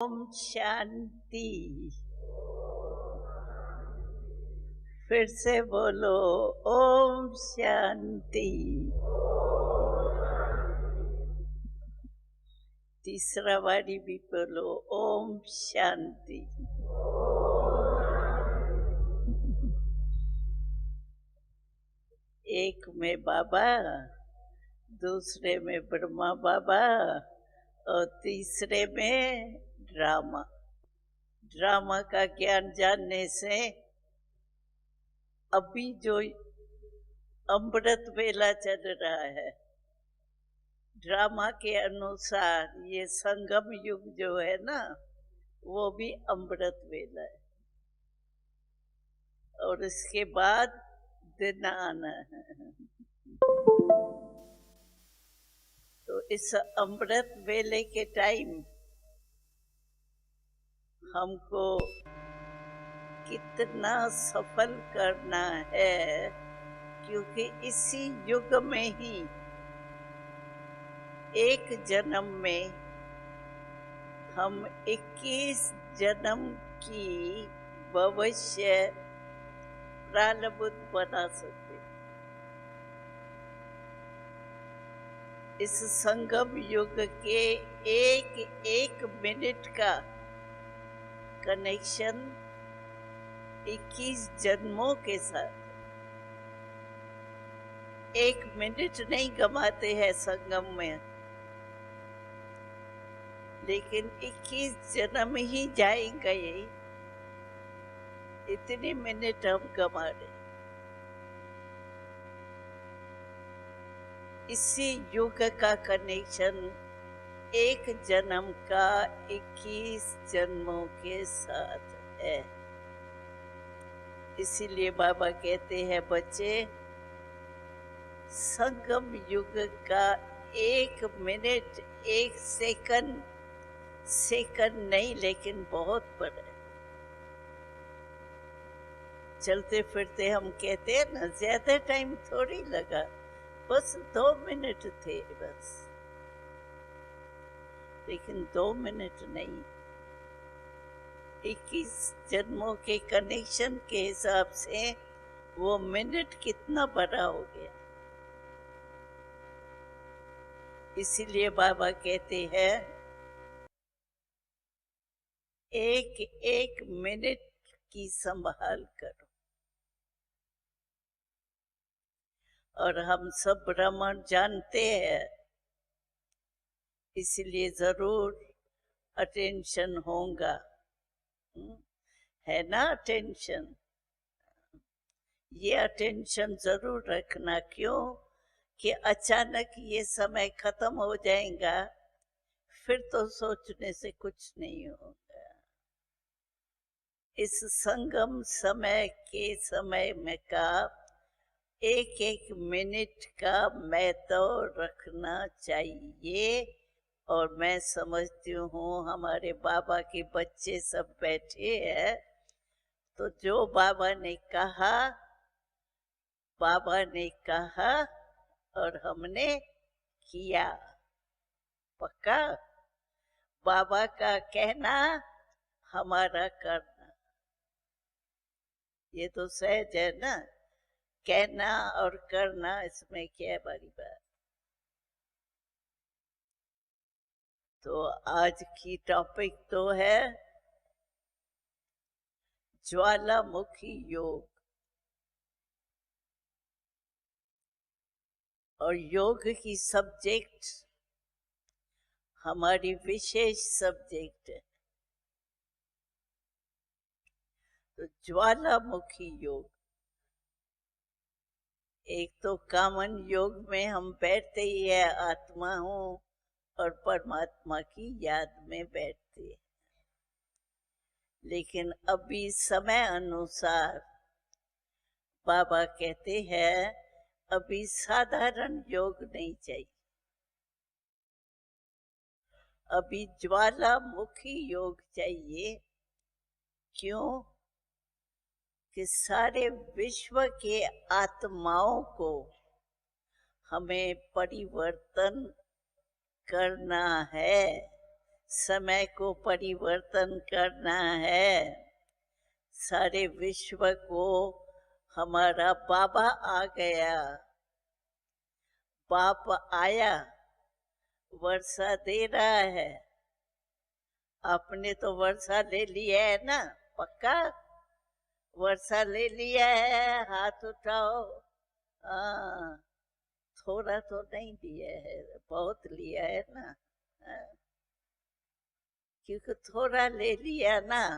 ओम शांति। फिर से बोलो ओम शांति। तीसरा बारी भी बोलो ओम शांति। एक में बाबा, दूसरे में ब्रह्मा बाबा और तीसरे में ड्रामा। ड्रामा का ज्ञान जानने से अभी जो अमृत वेला चल रहा है, ड्रामा के अनुसार ये संगम युग जो है ना, वो भी अमृत वेला है। और इसके बाद दिन आना है। तो इस अमृत वेले के टाइम हमको कितना सफल करना है, क्योंकि इसी युग में ही एक जन्म में हम 21 जन्म की भविष्य प्रारब्ध बना सकते। इस संगम युग के एक एक मिनट का कनेक्शन 21 जन्मों के साथ। एक मिनट नहीं गमाते हैं संगम में, लेकिन 21 जन्म ही जाएंगे। इतने मिनट हम गमा रहे। इसी युग का कनेक्शन एक जन्म का 21 जन्मों के साथ है। इसीलिए बाबा कहते हैं बच्चे, संगम युग का एक मिनट, एक सेकंड, सेकंड नहीं लेकिन बहुत बड़ा है। चलते फिरते हम कहते हैं ना, ज्यादा टाइम थोड़ी लगा, बस 2 मिनट थे बस। लेकिन 2 मिनट नहीं, 21 जन्मों के कनेक्शन के हिसाब से वो मिनट कितना बड़ा हो गया। इसीलिए बाबा कहते हैं एक एक मिनट की संभाल करो। और हम सब ब्राह्मण जानते हैं, इसलिए जरूर अटेंशन होगा, है ना अटेंशन। ये अटेंशन जरूर रखना। क्यों कि अचानक ये समय खत्म हो जाएगा, फिर तो सोचने से कुछ नहीं होगा। इस संगम समय के समय में का एक एक मिनट का महत्व रखना चाहिए। और मैं समझती हूँ हमारे बाबा के बच्चे सब बैठे हैं, तो जो बाबा ने कहा और हमने किया। पक्का बाबा का कहना, हमारा करना, ये तो सहज है ना। कहना और करना, इसमें क्या बड़ी बात। तो आज की टॉपिक तो है ज्वालामुखी योग। और योग की सब्जेक्ट हमारी विशेष सब्जेक्ट है। तो ज्वालामुखी योग, एक तो कामन योग में हम बैठते ही है, आत्मा हूँ और परमात्मा की याद में बैठते हैं। लेकिन अभी समय अनुसार बाबा कहते हैं अभी साधारण योग नहीं चाहिए, अभी ज्वालामुखी योग चाहिए। क्यों कि सारे विश्व के आत्माओं को हमें परिवर्तन करना है। समय को परिवर्तन करना है। सारे विश्व को हमारा बाबा आ गया, बाप आया, वर्षा दे रहा है। आपने तो वर्षा ले लिया है ना, पक्का वर्षा ले लिया है, हाथ उठाओ। हाँ, थोड़ा तो नहीं लिया है, बहुत लिया है ना। हाँ, क्योंकि थोड़ा ले लिया ना,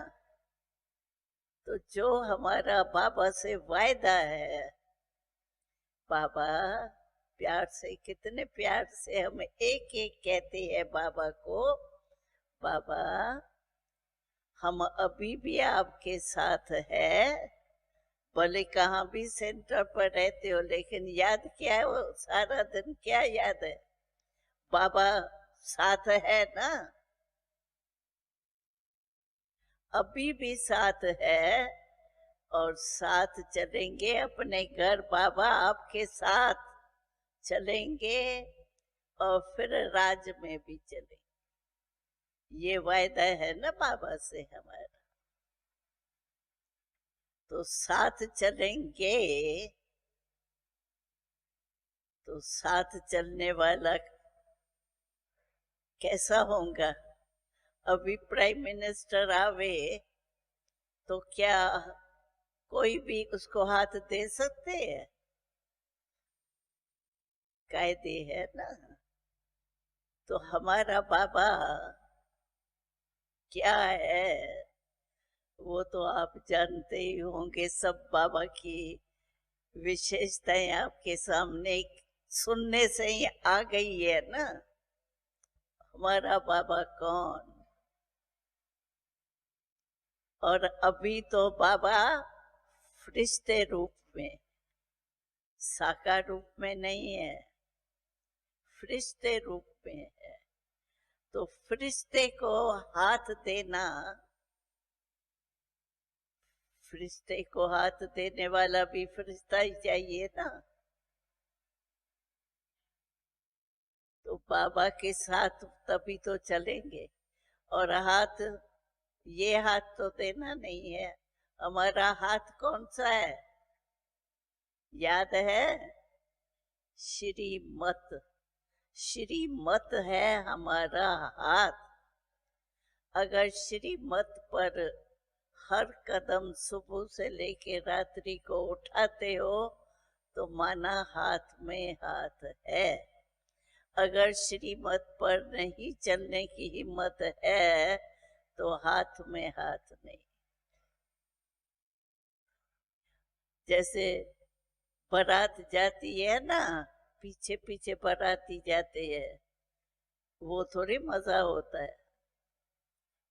तो जो हमारा बाबा से वायदा है, बाबा प्यार से, कितने प्यार से हम एक एक कहते हैं बाबा को, बाबा हम अभी भी आपके साथ है, भले कहाँ भी सेंटर पर रहते हो, लेकिन याद क्या है वो सारा दिन, क्या याद है? बाबा साथ है ना, अभी भी साथ है, और साथ चलेंगे अपने घर, बाबा आपके साथ चलेंगे, और फिर राज में भी चलेंगे। ये वायदा है ना बाबा से हमारा, तो साथ चलेंगे। तो साथ चलने वाला कैसा होगा? अभी प्राइम मिनिस्टर आवे तो क्या कोई भी उसको हाथ दे सकते हैं? कायदे है ना। तो हमारा बाबा क्या है वो तो आप जानते ही होंगे, सब बाबा की विशेषताएं आपके सामने सुनने से ही आ गई है ना। हमारा बाबा कौन? और अभी तो बाबा फरिश्ते रूप में, साकार रूप में नहीं है, फरिश्ते रूप में है। तो फरिश्ते को हाथ देना, फरिश्ते को हाथ देने वाला भी फरिश्ता ही चाहिए ना। तो बाबा के साथ तभी तो चलेंगे। और हाथ, ये हाथ तो देना नहीं है, हमारा हाथ कौन सा है? याद है? श्रीमत, श्रीमत है हमारा हाथ। अगर श्रीमत पर हर कदम सुबह से लेके रात्रि को उठाते हो तो माना हाथ में हाथ है। अगर श्रीमत पर नहीं चलने की हिम्मत है तो हाथ में हाथ नहीं। जैसे बारात जाती है ना, पीछे पीछे बाराती जाते हैं, वो थोड़ी मजा होता है।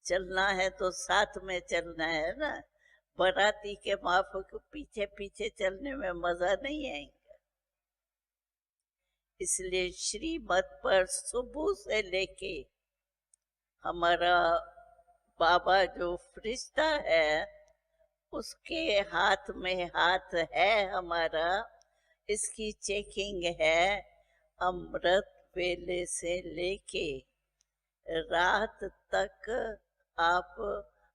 चलना है तो साथ में चलना है ना। बाराती के माफक पीछे पीछे चलने में मजा नहीं आएगा। इसलिए श्रीमत पर सुबह से लेके हमारा बाबा जो फरिश्ता है उसके हाथ में हाथ है हमारा। इसकी चेकिंग है अमृत वेले से लेके रात तक। आप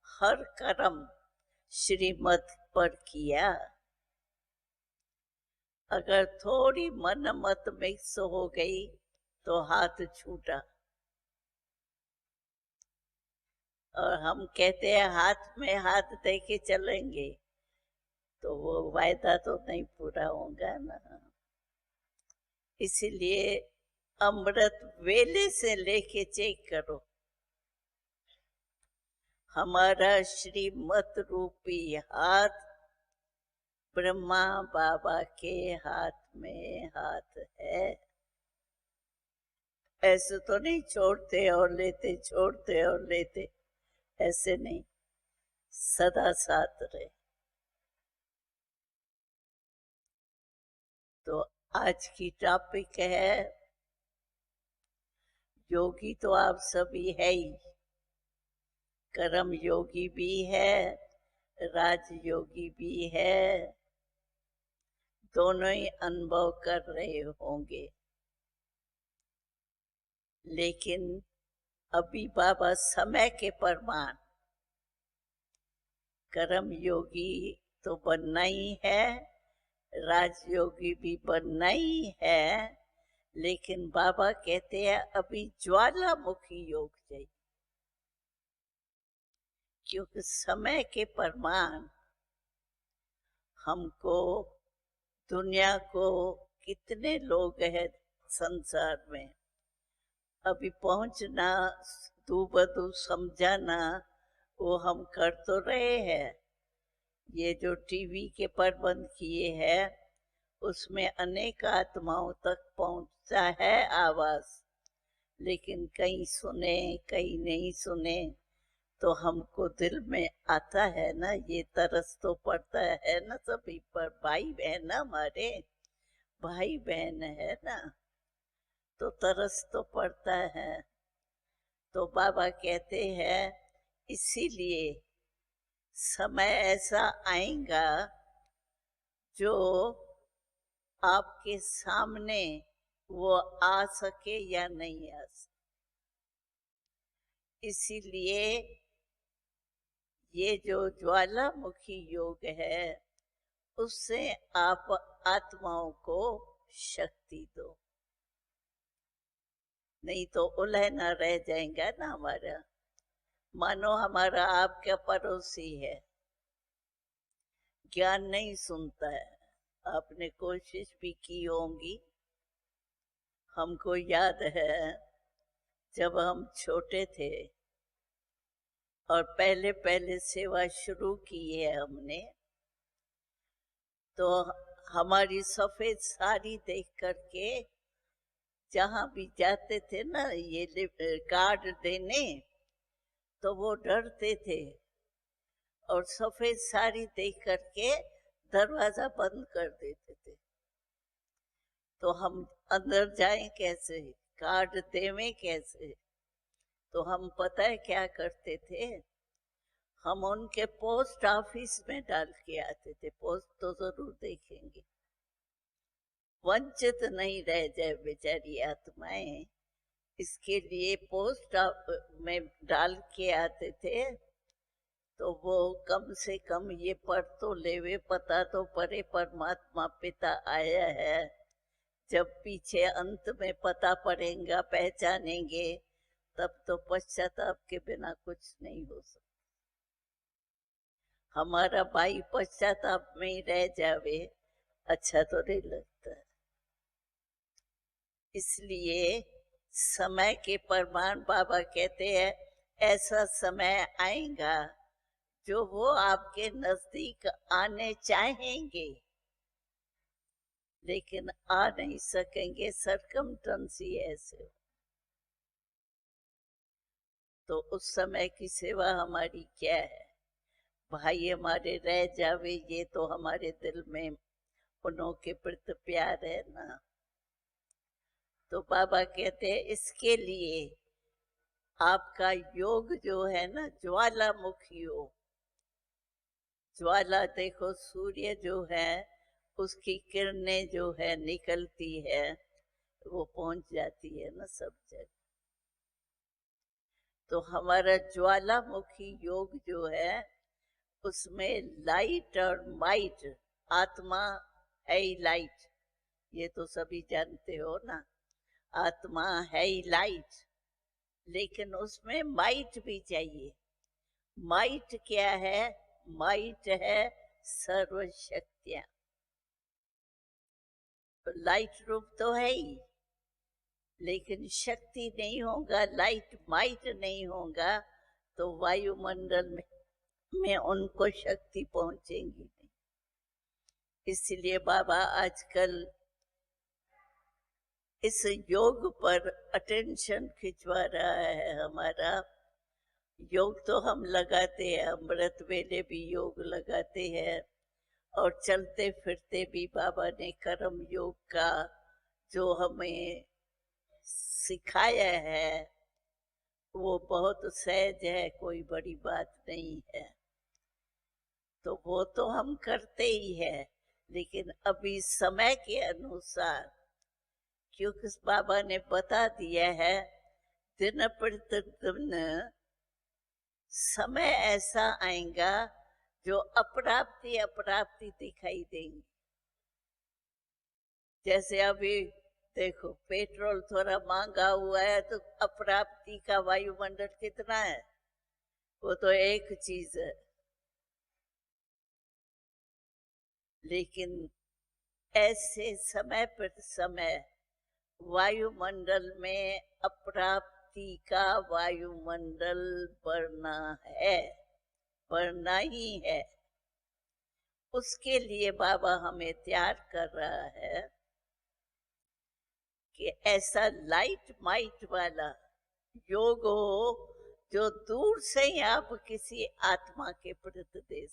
हर कर्म श्रीमत पर किया। अगर थोड़ी मन मत मिक्स हो गई तो हाथ छूटा। और हम कहते हैं हाथ में हाथ दे के चलेंगे, तो वो वायदा तो नहीं पूरा होगा ना। इसीलिए अमृत वेले से लेके चेक करो। हमारा श्रीमत रूपी हाथ ब्रह्मा बाबा के हाथ में हाथ है। ऐसे तो नहीं छोड़ते और लेते, छोड़ते और लेते, ऐसे नहीं, सदा साथ रहे। तो आज की टॉपिक है, योगी तो आप सभी है ही, कर्म योगी भी है, राज योगी भी है, दोनों ही अनुभव कर रहे होंगे। लेकिन अभी बाबा समय के प्रमाण, कर्म योगी तो बनना ही है, राजयोगी भी बनना ही है, लेकिन बाबा कहते हैं अभी ज्वालामुखी योग चाहिए, क्योंकि समय के प्रमाण हमको, दुनिया को, कितने लोग हैं संसार में, अभी पहुंचना, दूबदू समझाना, वो हम कर तो रहे हैं। ये जो टीवी के प्रबंध किए हैं उसमें अनेक आत्माओं तक पहुंचता है आवाज, लेकिन कहीं सुने कहीं नहीं सुने, तो हमको दिल में आता है ना, ये तरस तो पड़ता है ना सभी पर, भाई बहन हमारे, भाई बहन है ना, तो तरस तो पड़ता है। तो बाबा कहते हैं इसीलिए समय ऐसा आएगा जो आपके सामने वो आ सके या नहीं आ सके, इसीलिए ये जो ज्वालामुखी योग है उससे आप आत्माओं को शक्ति दो, नहीं तो उलझना रह जाएगा ना हमारा। मानो हमारा आपका पड़ोसी है, ज्ञान नहीं सुनता है, आपने कोशिश भी की होंगी। हमको याद है जब हम छोटे थे और पहले पहले सेवा शुरू की है हमने, तो हमारी सफेद साड़ी देख करके जहाँ भी जाते थे ना ये कार्ड देने, तो वो डरते थे और सफेद साड़ी देख करके दरवाजा बंद कर देते थे। तो हम अंदर जाएं कैसे, कार्ड देवें कैसे? तो हम पता है क्या करते थे, हम उनके पोस्ट ऑफिस में डाल के आते थे, पोस्ट तो जरूर देखेंगे, वंचित नहीं रह जाए बेचारी आत्माएं, इसके लिए पोस्ट में डाल के आते थे, तो वो कम से कम ये पढ़ तो लेवे, पता तो पड़े परमात्मा पिता आया है। जब पीछे अंत में पता पड़ेगा, पहचानेंगे, तब तो पश्चाताप के बिना कुछ नहीं हो सकता। हमारा भाई पश्चाताप में ही रह जावे, अच्छा तो नहीं लगता। इसलिए समय के प्रमाण बाबा कहते हैं ऐसा समय आएगा जो वो आपके नजदीक आने चाहेंगे लेकिन आ नहीं सकेंगे, सरकमस्टेंसी ऐसे हो। तो उस समय की सेवा हमारी क्या है? भाई हमारे रह जावे, ये तो हमारे दिल में उन्हों के प्रति प्यार है ना। तो बाबा कहते हैं इसके लिए आपका योग जो है ना ज्वालामुखी योग, ज्वाला देखो सूर्य जो है उसकी किरणें जो है निकलती है, वो पहुंच जाती है ना सब जगह। तो हमारा ज्वालामुखी योग जो है उसमें लाइट और माइट, आत्मा है ही लाइट, ये तो सभी जानते हो ना, आत्मा है ही लाइट, लेकिन उसमें माइट भी चाहिए। माइट क्या है? माइट है सर्वशक्तियां। तो लाइट रूप तो है ही, लेकिन शक्ति नहीं होगा, लाइट माइट नहीं होगा, तो वायुमंडल में उनको शक्ति पहुंचेगी नहीं। इसलिए बाबा आजकल इस योग पर अटेंशन खिंचवा रहा है हमारा। योग तो हम लगाते हैं, अमृत वेले भी योग लगाते हैं, और चलते फिरते भी बाबा ने कर्म योग का जो हमें सिखाया है वो बहुत सहज है, कोई बड़ी बात नहीं है। तो वो तो हम करते ही है, लेकिन अभी समय के अनुसार, क्योंकि बाबा ने बता दिया है दिन प्रतिदिन समय ऐसा आएगा जो अप्राप्ति अप्राप्ति दिखाई देंगी। जैसे अभी देखो पेट्रोल थोड़ा महंगा हुआ है तो अप्राप्ति का वायुमंडल कितना है, वो तो एक चीज है। लेकिन ऐसे समय पर समय वायुमंडल में अप्राप्ति का वायुमंडल बढ़ना है, बढ़ना ही है। उसके लिए बाबा हमें तैयार कर रहा है कि ऐसा लाइट माइट वाला योग हो जो दूर से ही आप किसी आत्मा के प्रति दे।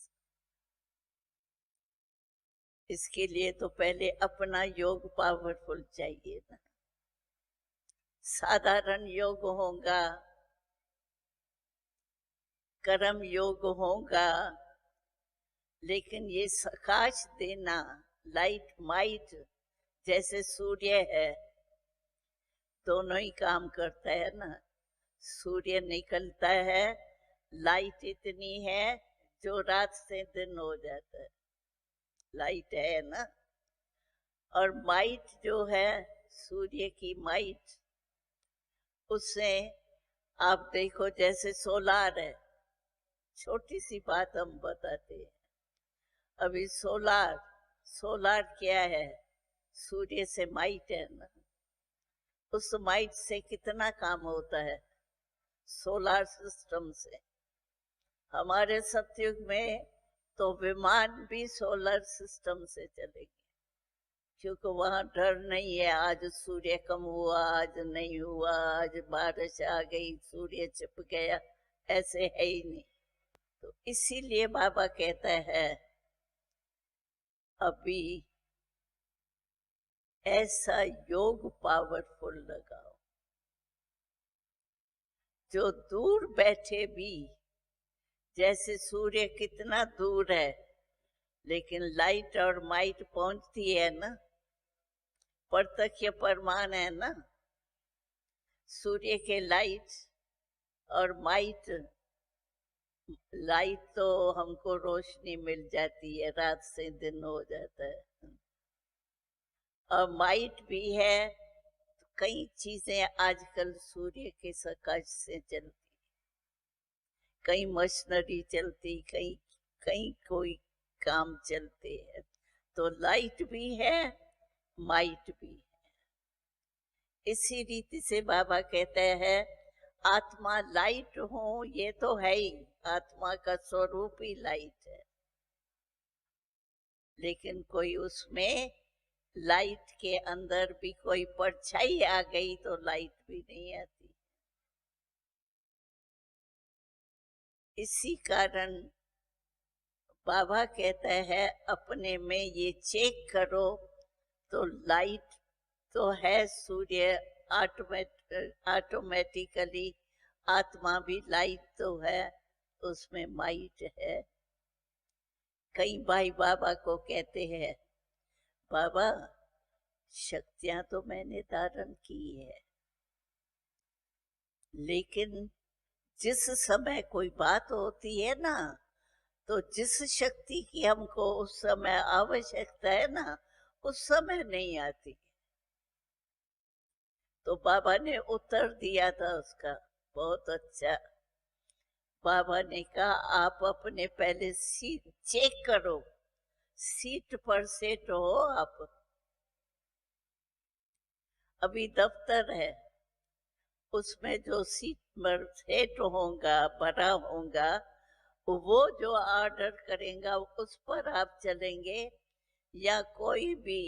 इसके लिए तो पहले अपना योग पावरफुल चाहिए ना। साधारण योग होगा, कर्म योग होगा, लेकिन ये प्रकाश देना लाइट माइट जैसे सूर्य है, दोनों ही काम करता है ना। सूर्य निकलता है, लाइट इतनी है जो रात से दिन हो जाता है, लाइट है ना। और माइट जो है सूर्य की माइट, उससे आप देखो जैसे सोलार है, छोटी सी बात हम बताते हैं। अभी सोलार क्या है, सूर्य से माइट है ना, उस माइट से कितना काम होता है, सोलार सिस्टम से। हमारे सतयुग में तो विमान भी सोलर सिस्टम से चलेंगे, क्योंकि वहां डर नहीं है आज सूर्य कम हुआ, आज नहीं हुआ, आज बारिश आ गई, सूर्य छिप गया, ऐसे है ही नहीं। तो इसीलिए बाबा कहता है अभी ऐसा योग पावरफुल लगाओ जो दूर बैठे भी, जैसे सूर्य कितना दूर है लेकिन लाइट और माइट पहुंचती है ना, प्रत्यक्ष प्रमाण है ना। सूर्य के लाइट और माइट, लाइट तो हमको रोशनी मिल जाती है, रात से दिन हो जाता है, और माइट भी है। तो कई चीजें आजकल सूर्य के प्रकाश से चलती, कई मशीनरी चलती, कई कई कोई काम चलते हैं। तो लाइट भी है, माइट भी है। इसी रीति से बाबा कहते हैं आत्मा लाइट हो, ये तो है ही, आत्मा का स्वरूप ही लाइट है। लेकिन कोई उसमें लाइट के अंदर भी कोई परछाई आ गई तो लाइट भी नहीं आती। इसी कारण बाबा कहता है अपने में ये चेक करो, तो लाइट तो है, सूर्य ऑटोमेटिकली, आत्मा भी लाइट तो है, उसमें माइट है। कई भाई बाबा को कहते हैं बाबा शक्तियां तो मैंने धारण की है, लेकिन जिस समय कोई बात होती है ना, तो जिस शक्ति की हमको उस समय आवश्यकता है ना, उस समय नहीं आती। तो बाबा ने उत्तर दिया था उसका बहुत अच्छा। बाबा ने कहा आप अपने पहले सीट चेक करो, सीट पर सेट हो आप। अभी दफ्तर है, उसमें जो सीट पर सेट होगा, भरा होगा, वो जो ऑर्डर करेगा उस पर आप चलेंगे, या कोई भी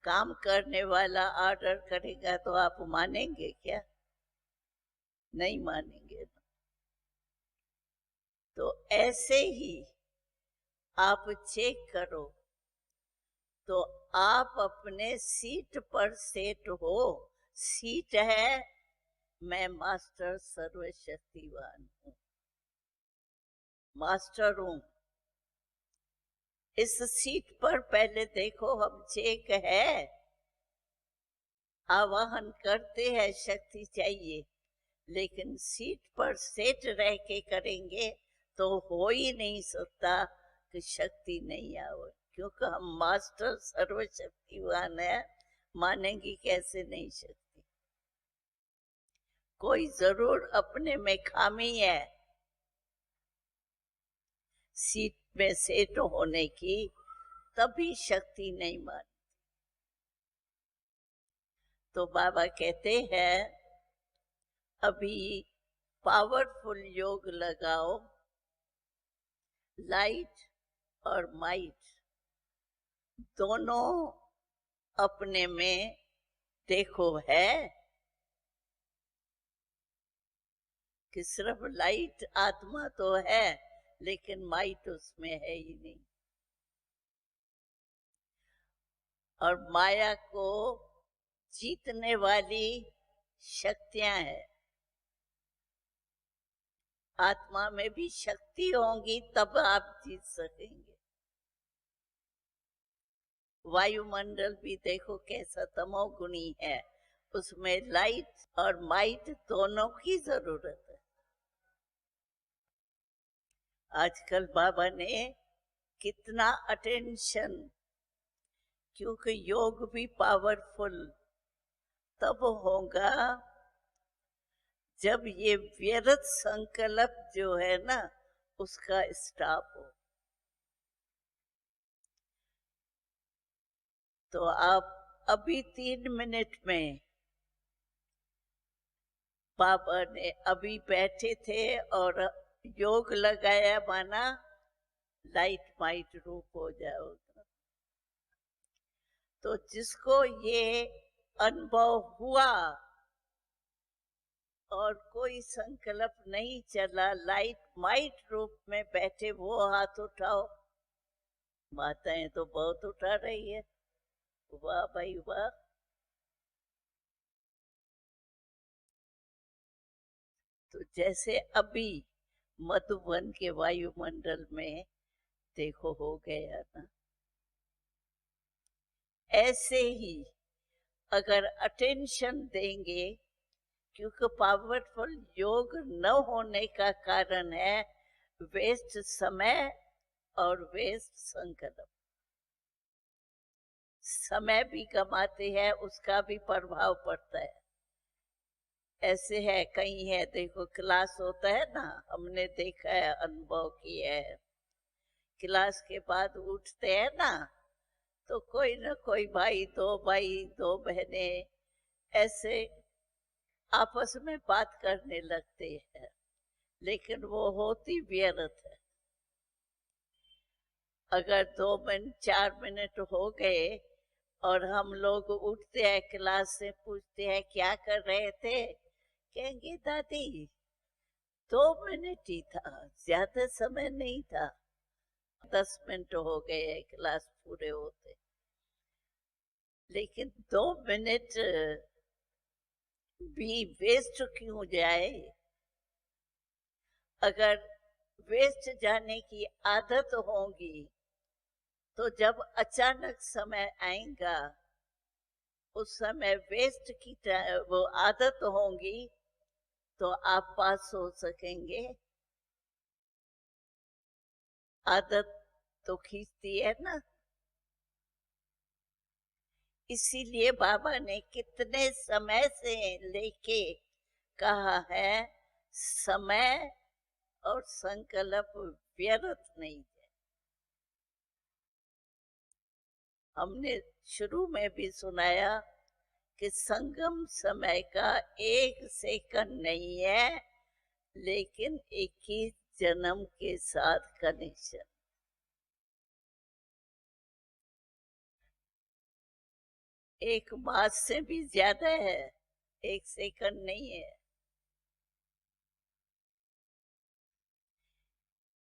काम करने वाला ऑर्डर करेगा तो आप मानेंगे क्या? नहीं मानेंगे। तो ऐसे ही आप चेक करो, तो आप अपने सीट पर सेट हो। सीट है मैं मास्टर सर्वशक्तिवान हूँ, मास्टर हूँ। इस सीट पर पहले देखो हम चेक है, आवाहन करते हैं शक्ति चाहिए, लेकिन सीट पर सेट रह के करेंगे तो हो ही नहीं सकता कि शक्ति नहीं आवे, क्योंकि हम मास्टर सर्वशक्तिवान है, मानेंगी कैसे नहीं शक्ति। कोई जरूर अपने में खामी है सीट में सेट होने की, तभी शक्ति नहीं मानती। तो बाबा कहते हैं अभी पावरफुल योग लगाओ, लाइट और माइट दोनों अपने में देखो है कि सिर्फ लाइट आत्मा तो है लेकिन माइट उसमें है ही नहीं। और माया को जीतने वाली शक्तियां हैं। आत्मा में भी शक्ति होंगी तब आप जीत सकेंगे। वायुमंडल भी देखो कैसा तमोगुणी है, उसमें लाइट और माइट दोनों की जरूरत है। आजकल बाबा ने कितना अटेंशन, क्योंकि योग भी पावरफुल तब होगा जब ये व्यर्थ संकल्प जो है ना उसका स्टॉप हो। तो आप अभी 3 मिनट में बाबा ने अभी बैठे थे और योग लगाया, माना लाइट माइट रूप हो जाओगा। तो जिसको ये अनुभव हुआ और कोई संकल्प नहीं चला, लाइट माइट रूप में बैठे, वो हाथ उठाओ। माताएं तो बहुत उठा रही है, वाह भाई वाह। तो जैसे अभी मधुबन के वायुमंडल में देखो हो गया ना, ऐसे ही अगर अटेंशन देंगे, क्योंकि पावरफुल योग न होने का कारण है वेस्ट समय और वेस्ट संकल्प। समय भी कमाते हैं, उसका भी प्रभाव पड़ता है। ऐसे है, कहीं है देखो क्लास होता है ना, हमने देखा है, अनुभव किया है। क्लास के बाद उठते हैं ना तो कोई ना कोई भाई दो बहने ऐसे आपस में बात करने लगते हैं, लेकिन वो होती व्यर्थ है। अगर 2 मिनट 4 मिनट हो गए और हम लोग उठते हैं क्लास से, पूछते हैं क्या कर रहे थे, कहेंगे दादी 2 मिनट ही था, ज्यादा समय नहीं था। 10 मिनट हो गए क्लास पूरे होते, लेकिन 2 मिनट भी वेस्ट क्यों जाए। अगर वेस्ट जाने की आदत होगी तो जब अचानक समय आएगा, उस समय वेस्ट की वो आदत होगी तो आप पास हो सकेंगे। आदत तो खींचती है ना। इसीलिए बाबा ने कितने समय से लेके कहा है समय और संकल्प व्यर्थ नहीं है। हमने शुरू में भी सुनाया कि संगम समय का 1 सेकंड नहीं है, लेकिन 21 जन्म के साथ कनेक्शन। एक मास से भी ज्यादा है, 1 सेकंड नहीं है।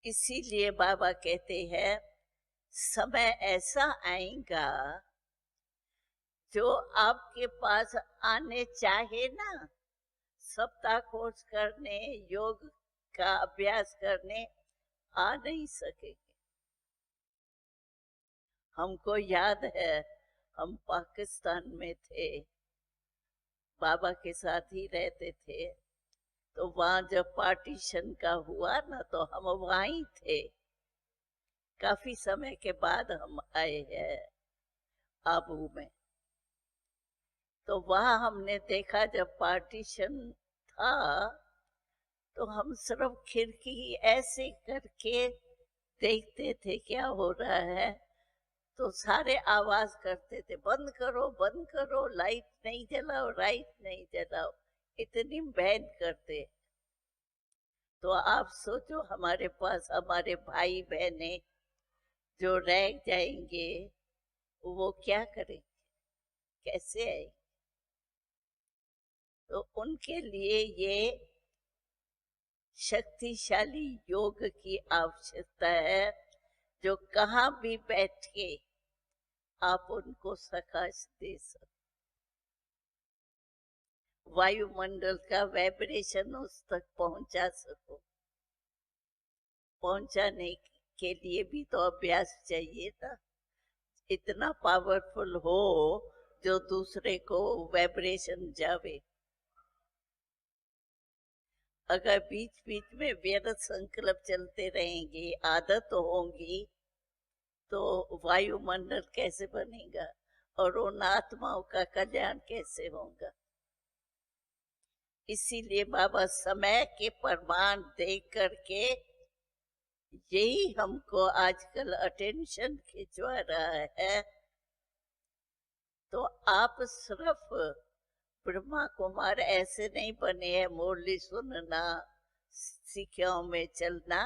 इसीलिए बाबा कहते हैं समय ऐसा आएगा जो आपके पास आने चाहे ना, सप्ताह कोर्स करने, योग का अभ्यास करने आ नहीं सकेंगे। हमको याद है हम पाकिस्तान में थे, बाबा के साथ ही रहते थे। तो वहां जब पार्टीशन का हुआ ना, तो हम वहीं थे। काफी समय के बाद हम आए हैं आबू में। तो वहां हमने देखा जब पार्टीशन था, तो हम सिर्फ खिड़की ऐसे करके देखते थे क्या हो रहा है। तो सारे आवाज करते थे, बंद करो बंद करो, लाइट नहीं जलाओ, लाइट नहीं जलाओ, इतनी बहन करते। तो आप सोचो हमारे पास हमारे भाई बहने जो रह जाएंगे, वो क्या करेंगे, कैसे आएंगे। तो उनके लिए ये शक्तिशाली योग की आवश्यकता है, जो कहाँ भी बैठ के आप उनको प्रकाश दे सको। वायुमंडल का वाइब्रेशन उस तक पहुंचा सको। पहुंचाने के लिए भी तो अभ्यास चाहिए था। इतना पावरफुल हो जो दूसरे को वाइब्रेशन जावे। अगर बीच बीच में व्यर्थ संकल्प चलते रहेंगे, आदत होंगी, तो वायुमंडल कैसे बनेगा और उन आत्माओं का कल्याण कैसे होगा। इसीलिए बाबा समय के प्रमाण दे करके यही हमको आजकल अटेंशन खिंचवा रहा है। तो आप सिर्फ ब्रह्मा कुमार ऐसे नहीं बने हैं मुरली सुनना, सिक्कियों में चलना,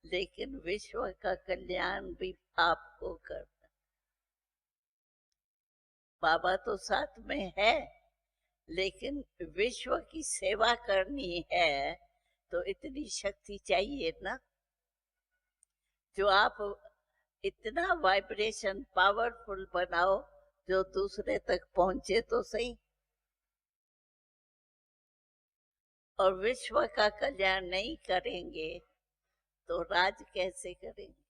लेकिन विश्व का कल्याण भी आपको करना। बाबा तो साथ में है, लेकिन विश्व की सेवा करनी है तो इतनी शक्ति चाहिए ना, जो आप इतना वाइब्रेशन पावरफुल बनाओ जो दूसरे तक पहुंचे तो सही। और विश्व का कल्याण नहीं करेंगे तो राज कैसे करेंगे।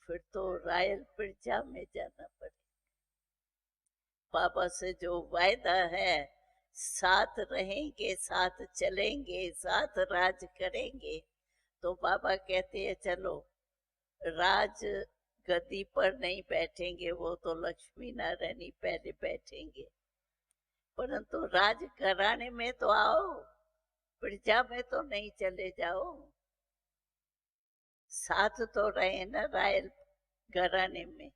फिर तो रॉयल प्रजा में जाना पड़ेगा। बाबा से जो वायदा है, साथ रहेंगे, साथ चलेंगे, साथ राज करेंगे, तो बाबा कहते हैं चलो राज गद्दी पर नहीं बैठेंगे, वो तो लक्ष्मी नारायण ही पहले बैठेंगे, परंतु राज घराने में तो आओ, प्रजा में तो नहीं चले जाओ। साथ तो रहे ना रॉयल घराने में।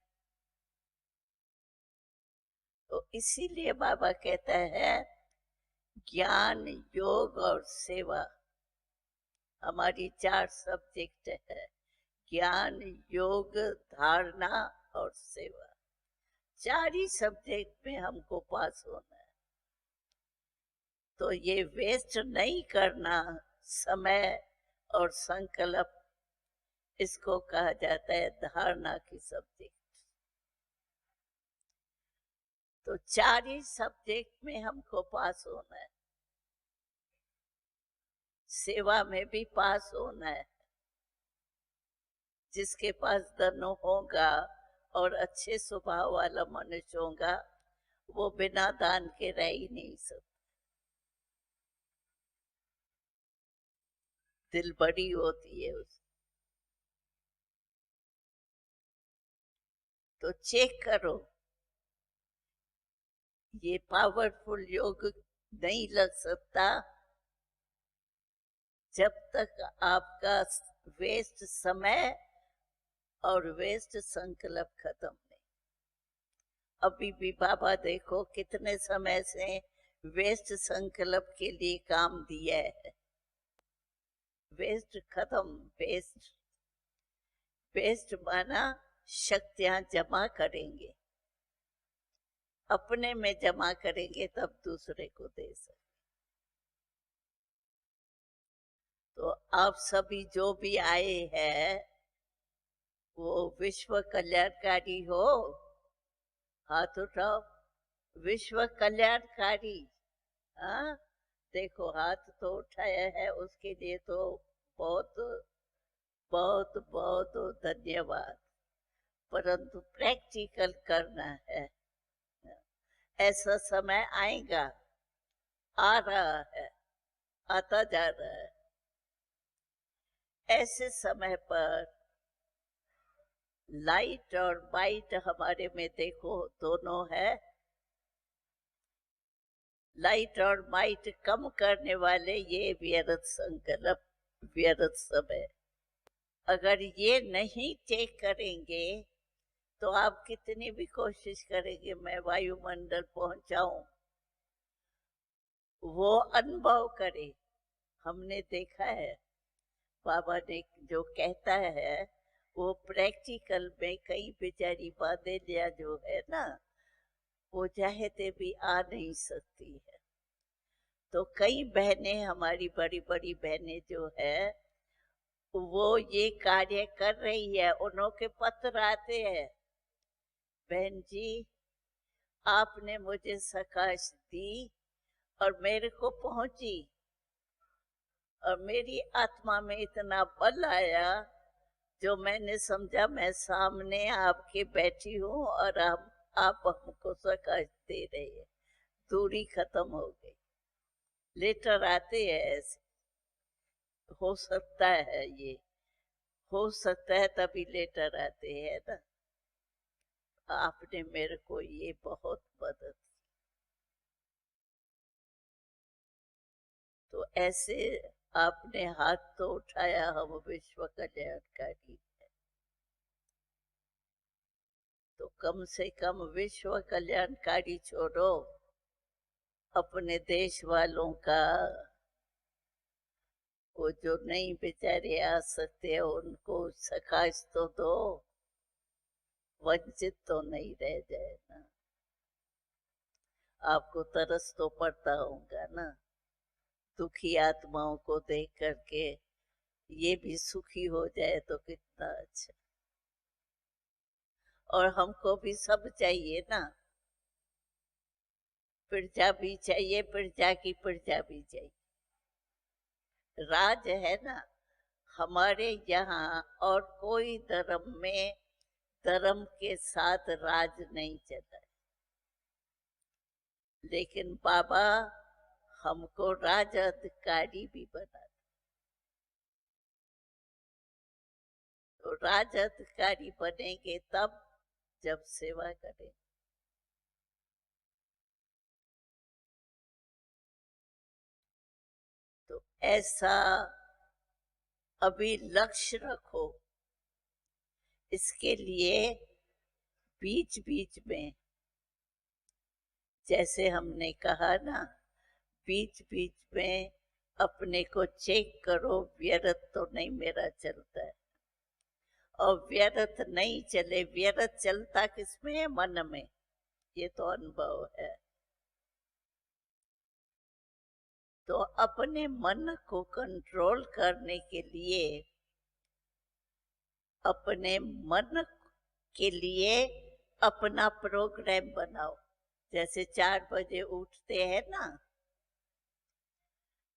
तो इसीलिए बाबा कहता है ज्ञान, योग और सेवा हमारी 4 सब्जेक्ट है। ज्ञान, योग, धारणा और सेवा, 4 ही सब्जेक्ट में हमको पास होना है। तो ये वेस्ट नहीं करना समय और संकल्प, इसको कहा जाता है धारणा की सब्जेक्ट। तो 4 ही सब्जेक्ट में हमको पास होना है। सेवा में भी पास होना है। जिसके पास धन होगा और अच्छे स्वभाव वाला मनुष्य होगा, वो बिना दान के रह ही नहीं सकता। दिल बड़ी होती है उस। तो चेक करो, ये पावरफुल योग नहीं लग सकता जब तक आपका वेस्ट समय और वेस्ट संकल्प खत्म नहीं। अभी भी बाबा देखो कितने समय से वेस्ट संकल्प के लिए काम दिया है। वेस्ट खत्म। वेस्ट वेस्ट माना शक्तियां जमा करेंगे, अपने में जमा करेंगे तब दूसरे को दे सकते। तो आप सभी जो भी आए हैं वो विश्व कल्याणकारी हो, हाथ उठाओ। विश्व कल्याणकारी, हाँ देखो हाथ तो उठाया है, उसके लिए तो बहुत बहुत बहुत धन्यवाद। परंतु प्रैक्टिकल करना है। ऐसा समय आएगा, आ रहा है, आता जा रहा है। ऐसे समय पर लाइट और वाइट हमारे में देखो दोनों है। लाइट और माइट कम करने वाले ये व्यर्थ संकल्प, व्यर्थ समय। अगर ये नहीं चेक करेंगे तो आप कितनी भी कोशिश करेंगे मैं वायुमंडल पहुंचाऊं, वो अनुभव करे। हमने देखा है बाबा ने जो कहता है वो प्रैक्टिकल में कई बेचारी बादेलिया जो है ना, वो चाहते भी आ नहीं सकती है। तो कई बहनें, हमारी बड़ी बड़ी बहनें जो है वो ये कार्य कर रही है। उन्हों के पत्र आते हैं, बहन जी आपने मुझे सकाश दी और मेरे को पहुंची, और मेरी आत्मा में इतना बल आया जो मैंने समझा मैं सामने आपके बैठी हूँ और आप हमको सकाश दे रहे हैं, दूरी खत्म हो गई। लेटर आते हैं ऐसे। हो सकता है, ये हो सकता है तभी लेटर आते हैं ना। आपने मेरे को ये बहुत मदद। तो ऐसे आपने हाथ तो उठाया, हम विश्व कल्याणकारी है, तो कम से कम विश्व कल्याणकारी छोड़ो, अपने देश वालों का, वो जो नहीं बेचारे आ सकते उनको सकाश तो दो, वंचित तो नहीं रह जाए ना। आपको तरस तो पड़ता होगा ना, दुखी आत्माओं को देख करके ये भी सुखी हो जाए तो कितना अच्छा। और हमको भी सब चाहिए ना, प्रजा भी चाहिए, प्रजा की प्रजा भी चाहिए। राज है ना हमारे यहाँ, और कोई धर्म में धर्म के साथ राज नहीं चला है। लेकिन बाबा हमको राज अधिकारी भी बना, तो राज अधिकारी बनेंगे तब जब सेवा करें। तो ऐसा अभी लक्ष्य रखो। इसके लिए बीच बीच में, जैसे हमने कहा ना, बीच बीच में अपने को चेक करो, व्यर्थ तो नहीं मेरा चलता है। और व्यर्थ नहीं चले, व्यर्थ चलता किसमें है? मन में। ये तो अनुभव है। तो अपने मन को कंट्रोल करने के लिए, अपने मन के लिए अपना प्रोग्राम बनाओ। जैसे 4 बजे उठते हैं ना,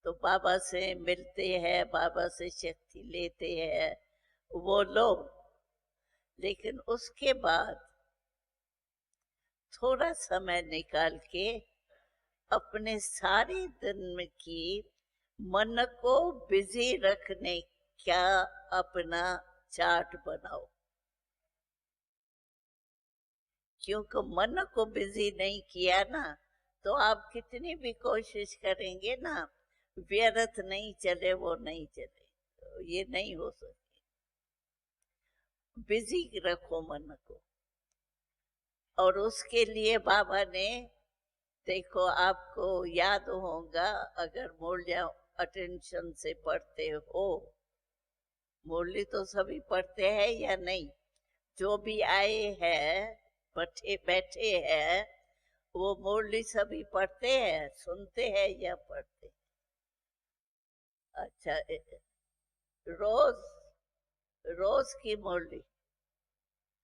तो बाबा से मिलते हैं, बाबा से शक्ति लेते हैं, वो लो। लेकिन उसके बाद थोड़ा समय निकाल के अपने सारे दिन की मन को बिजी रखने का अपना चार्ट बनाओ। क्योंकि मन को बिजी नहीं किया ना, तो आप कितनी भी कोशिश करेंगे ना, व्यर्थ नहीं चले, वो नहीं चले, तो ये नहीं हो सकती। बिजी रखो मन को। और उसके लिए बाबा ने, देखो आपको याद होगा, अगर मूल्य अटेंशन से पढ़ते हो, मुरली तो सभी पढ़ते हैं या नहीं, जो भी आए हैं बैठे बैठे हैं, वो मुरली सभी पढ़ते हैं, सुनते हैं या पढ़ते? अच्छा, रोज रोज की मुरली,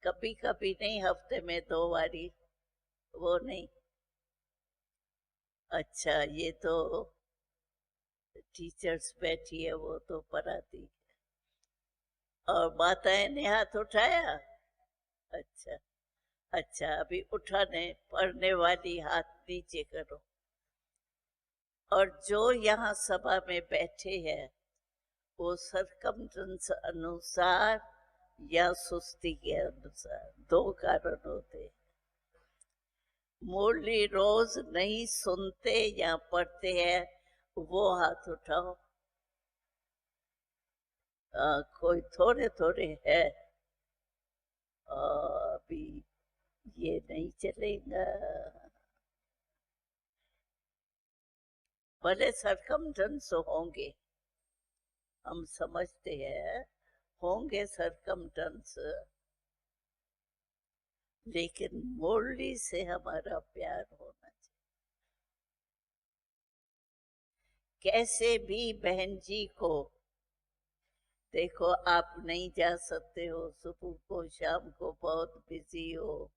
कभी कभी नहीं, हफ्ते में 2 बारी, वो नहीं? अच्छा, ये तो टीचर्स बैठी है, वो तो पढ़ाती। और माताएं ने हाथ उठाया? अच्छा अच्छा, अभी उठाने, पढ़ने वाली हाथ नीचे करो। और जो यहाँ सभा में बैठे हैं वो सरकमस्टेंस अनुसार या सुस्ती के अनुसार, दो कारण होते हैं। मुरली रोज नहीं सुनते या पढ़ते हैं, वो हाथ उठाओ। कोई थोड़े थोड़े है, अभी ये नहीं चलेगा। भले सरकमस्टेंस होंगे, हम समझते हैं होंगे सरकमस्टेंस, लेकिन मुरली से हमारा प्यार होना चाहिए। कैसे भी बहन जी को देखो, आप नहीं जा सकते हो, सुबह को शाम को बहुत बिजी हो,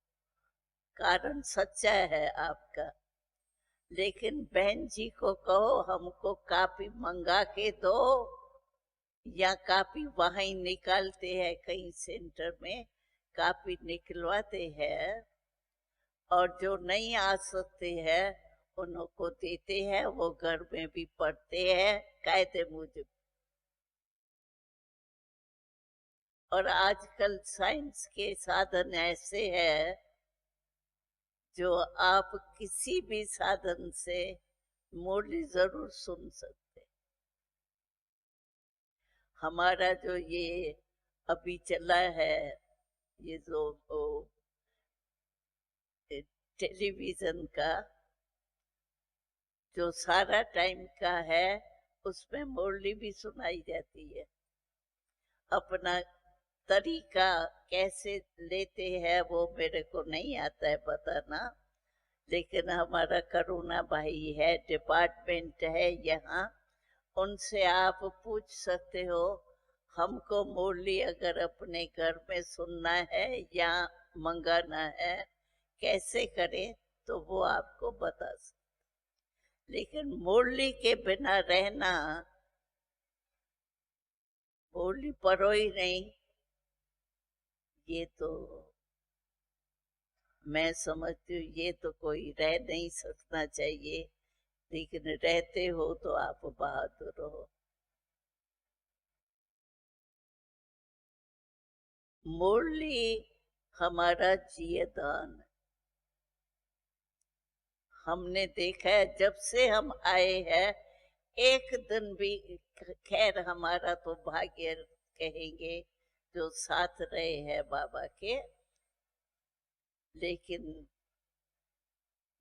कारण सच्चा है आपका, लेकिन बहन जी को कहो हमको कापी मंगा के दो, या कापी वहां ही निकालते हैं, कहीं सेंटर में कापी निकलवाते हैं, और जो नहीं आ सकते हैं उनको देते हैं, वो घर में भी पढ़ते हैं कायदे मुझे। और आजकल साइंस के साधन ऐसे हैं जो आप किसी भी साधन से मुरली जरूर सुन सकते। हमारा जो ये अभी चला है, ये जो टेलीविजन का जो सारा टाइम का है, उसमें मुरली भी सुनाई जाती है। अपना तरीका कैसे लेते हैं वो मेरे को नहीं आता है बताना, लेकिन हमारा करुणा भाई है, डिपार्टमेंट है यहाँ, उनसे आप पूछ सकते हो। हमको मुरली अगर अपने घर में सुनना है या मंगाना है, कैसे करें, तो वो आपको बता सकते। लेकिन मुरली के बिना रहना, मुरली पढ़ो ही नहीं, ये तो मैं समझती हूँ ये तो कोई रह नहीं सकना चाहिए, लेकिन रहते हो तो आप बहादुर हो। मुरली हमारा जीवदान, हमने देखा है जब से हम आए हैं, एक दिन भी, खैर हमारा तो भाग्य कहेंगे जो साथ रहे हैं बाबा के, लेकिन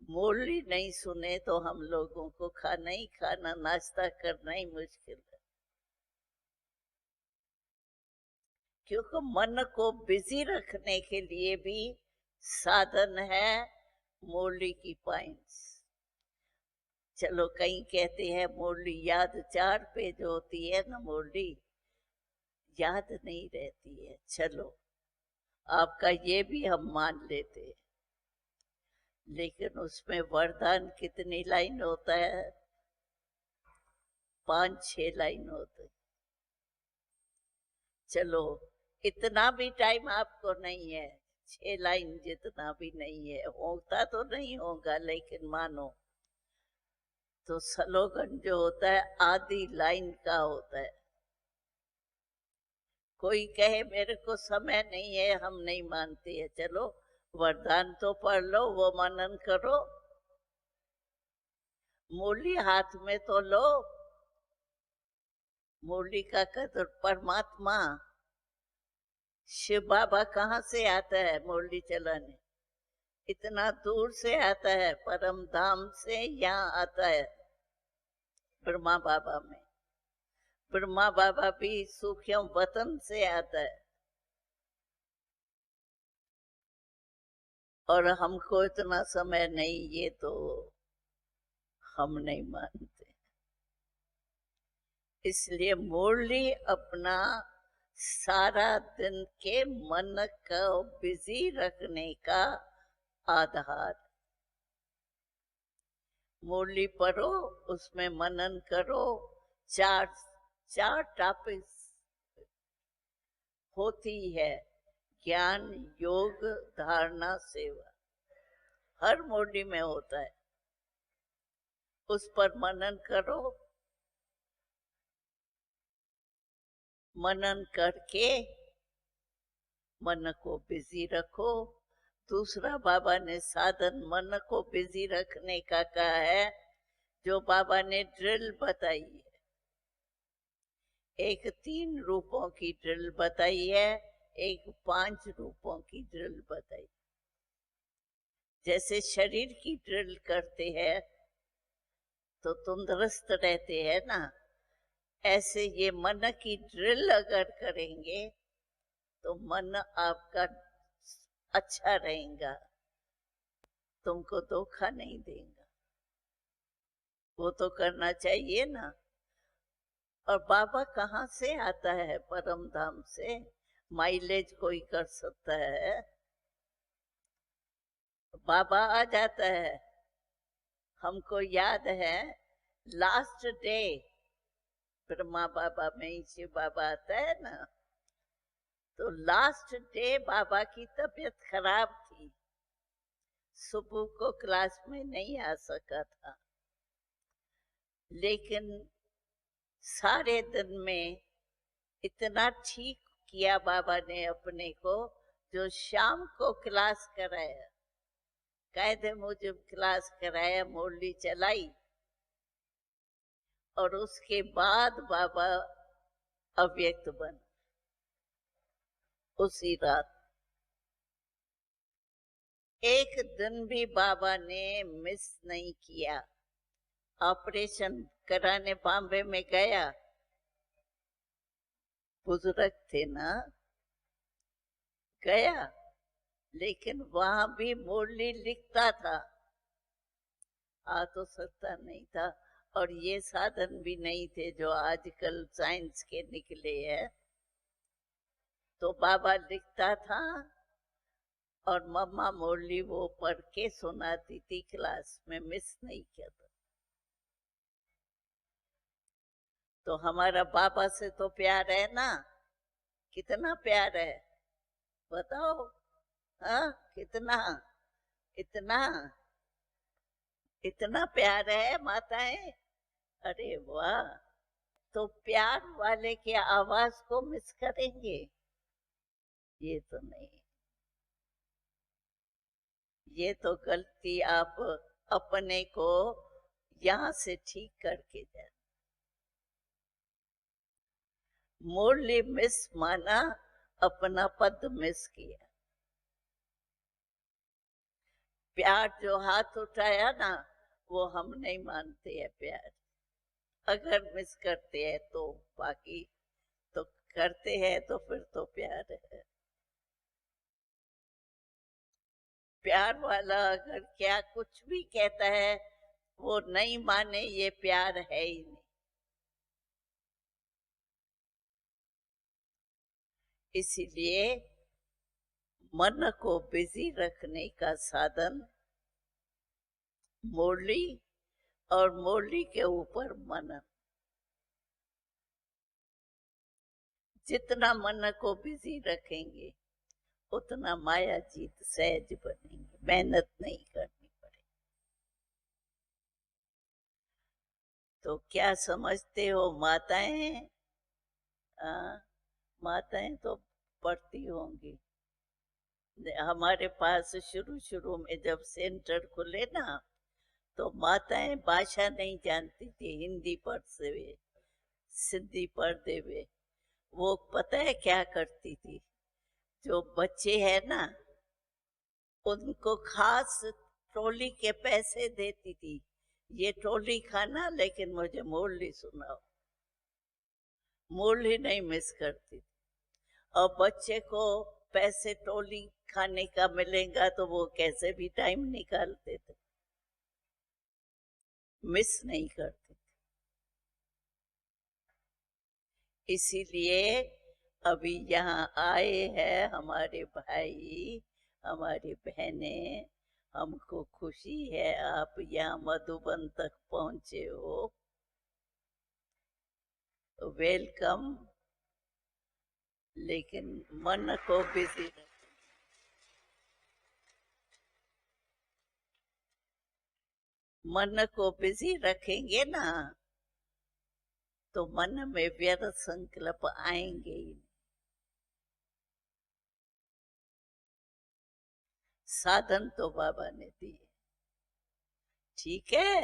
मुरली नहीं सुने तो हम लोगों को खाना ही खाना, नाश्ता करना ही मुश्किल है। क्योंकि मन को बिजी रखने के लिए भी साधन है मुरली की पॉइंट्स। चलो कहीं कहते हैं मुरली याद 4 पेज होती है ना, मुरली याद नहीं रहती है, चलो आपका ये भी हम मान लेते हैं, लेकिन उसमें वरदान कितनी लाइन होता है? 5-6 लाइन होते। चलो इतना भी टाइम आपको नहीं है, 6 लाइन जितना भी नहीं है, होता तो नहीं होगा, लेकिन मानो तो स्लोगन जो होता है आधी लाइन का होता है। कोई कहे मेरे को समय नहीं है, हम नहीं मानते हैं, चलो वरदान तो पढ़ लो, वो मनन करो, मुरली हाथ में तो लो। मुरली का कदर परमात्मा शिव बाबा कहाँ से आता है मुरली चलाने? इतना दूर से आता है, परम धाम से यहाँ आता है ब्रह्मा बाबा में। ब्रह्मा बाबा भी सूक्ष्म वतन से आता है, और हमको इतना समय नहीं, ये तो हम नहीं मानते। इसलिए मुरली अपना सारा दिन के मन को बिजी रखने का आधार। मुरली पढ़ो, उसमें मनन करो, चार टॉपिक्स होती है, ज्ञान, योग, धारणा, सेवा, हर मुरली में होता है। उस पर मनन करो, मनन करके मन को बिजी रखो। दूसरा बाबा ने साधन मन को बिजी रखने का कहा है, जो बाबा ने ड्रिल बताई है। एक 3 रूपों की ड्रिल बताई है, एक 5 रूपों की ड्रिल बताई। जैसे शरीर की ड्रिल करते हैं तो तंदुरुस्त रहते हैं ना, ऐसे ये मन की ड्रिल अगर करेंगे तो मन आपका अच्छा रहेगा, तुमको धोखा नहीं देगा। वो तो करना चाहिए ना। और बाबा कहाँ से आता है? परम धाम से। माइलेज कोई कर सकता है? बाबा आ जाता है। हमको याद है लास्ट डे ब्रह्मा बाबा में शिव बाबा आता है ना, तो लास्ट डे बाबा की तबीयत खराब थी, सुबह को क्लास में नहीं आ सका था, लेकिन सारे दिन में इतना ठीक किया बाबा ने अपने को, जो शाम को क्लास कराया, कायदे मुझे क्लास कराया, मुरली चलाई, और उसके बाद बाबा अव्यक्त बन उसी रात। एक दिन भी बाबा ने मिस नहीं किया। ऑपरेशन कराने बॉम्बे में गया, बुजुर्ग थे ना, गया, लेकिन वहां भी मुरली लिखता था, आ तो सकता नहीं था। और ये साधन भी नहीं थे जो आजकल साइंस के निकले हैं। तो बाबा लिखता था और मम्मा मुरली वो पढ़ के सुनाती थी क्लास में, मिस नहीं किया था। तो हमारा बाबा से तो प्यार है ना, कितना प्यार है बताओ? हाँ, कितना? इतना इतना प्यार है माताएं। अरे वाह! तो प्यार वाले की आवाज को मिस करेंगे? ये तो नहीं, ये तो गलती आप अपने को यहाँ से ठीक करके जाए। मुरली मिस माना, अपना पद मिस किया। प्यार जो हाथ उठाया ना, वो हम नहीं मानते हैं प्यार। अगर मिस करते हैं तो, बाकी तो करते हैं तो फिर तो प्यार है। प्यार वाला अगर क्या कुछ भी कहता है, वो नहीं माने, ये प्यार है ही नहीं। इसीलिए मन को बिजी रखने का साधन मुरली, और मुरली के ऊपर मनन। जितना मन को बिजी रखेंगे उतना माया जीत सहज बनेंगे, मेहनत नहीं करनी पड़ेगी। तो क्या समझते हो माताएं? माताएं तो पढ़ती होंगी। हमारे पास शुरू शुरू में जब सेंटर खुले ना, तो माताएं भाषा नहीं जानती थी, हिंदी पढ़ते हुए, सिंधी पढ़ते हुए। वो पता है क्या करती थी? जो बच्चे हैं ना, उनको खास ट्रॉली के पैसे देती थी, ये ट्रॉली खाना, लेकिन मुझे मुरली सुनाओ। मुरली नहीं मिस करती थी। और बच्चे को पैसे ट्रॉली खाने का मिलेगा तो वो कैसे भी टाइम निकालते थे, मिस नहीं करते थे। इसीलिए अभी यहाँ आए हैं हमारे भाई, हमारी बहनें, हमको खुशी है आप यहाँ मधुबन तक पहुंचे हो। वेलकम। लेकिन मन को बिजी रखो। मन को बिजी रखेंगे ना तो मन में व्यर्थ संकल्प आएंगे ही नहीं। साधन तो बाबा ने दिए, ठीक है।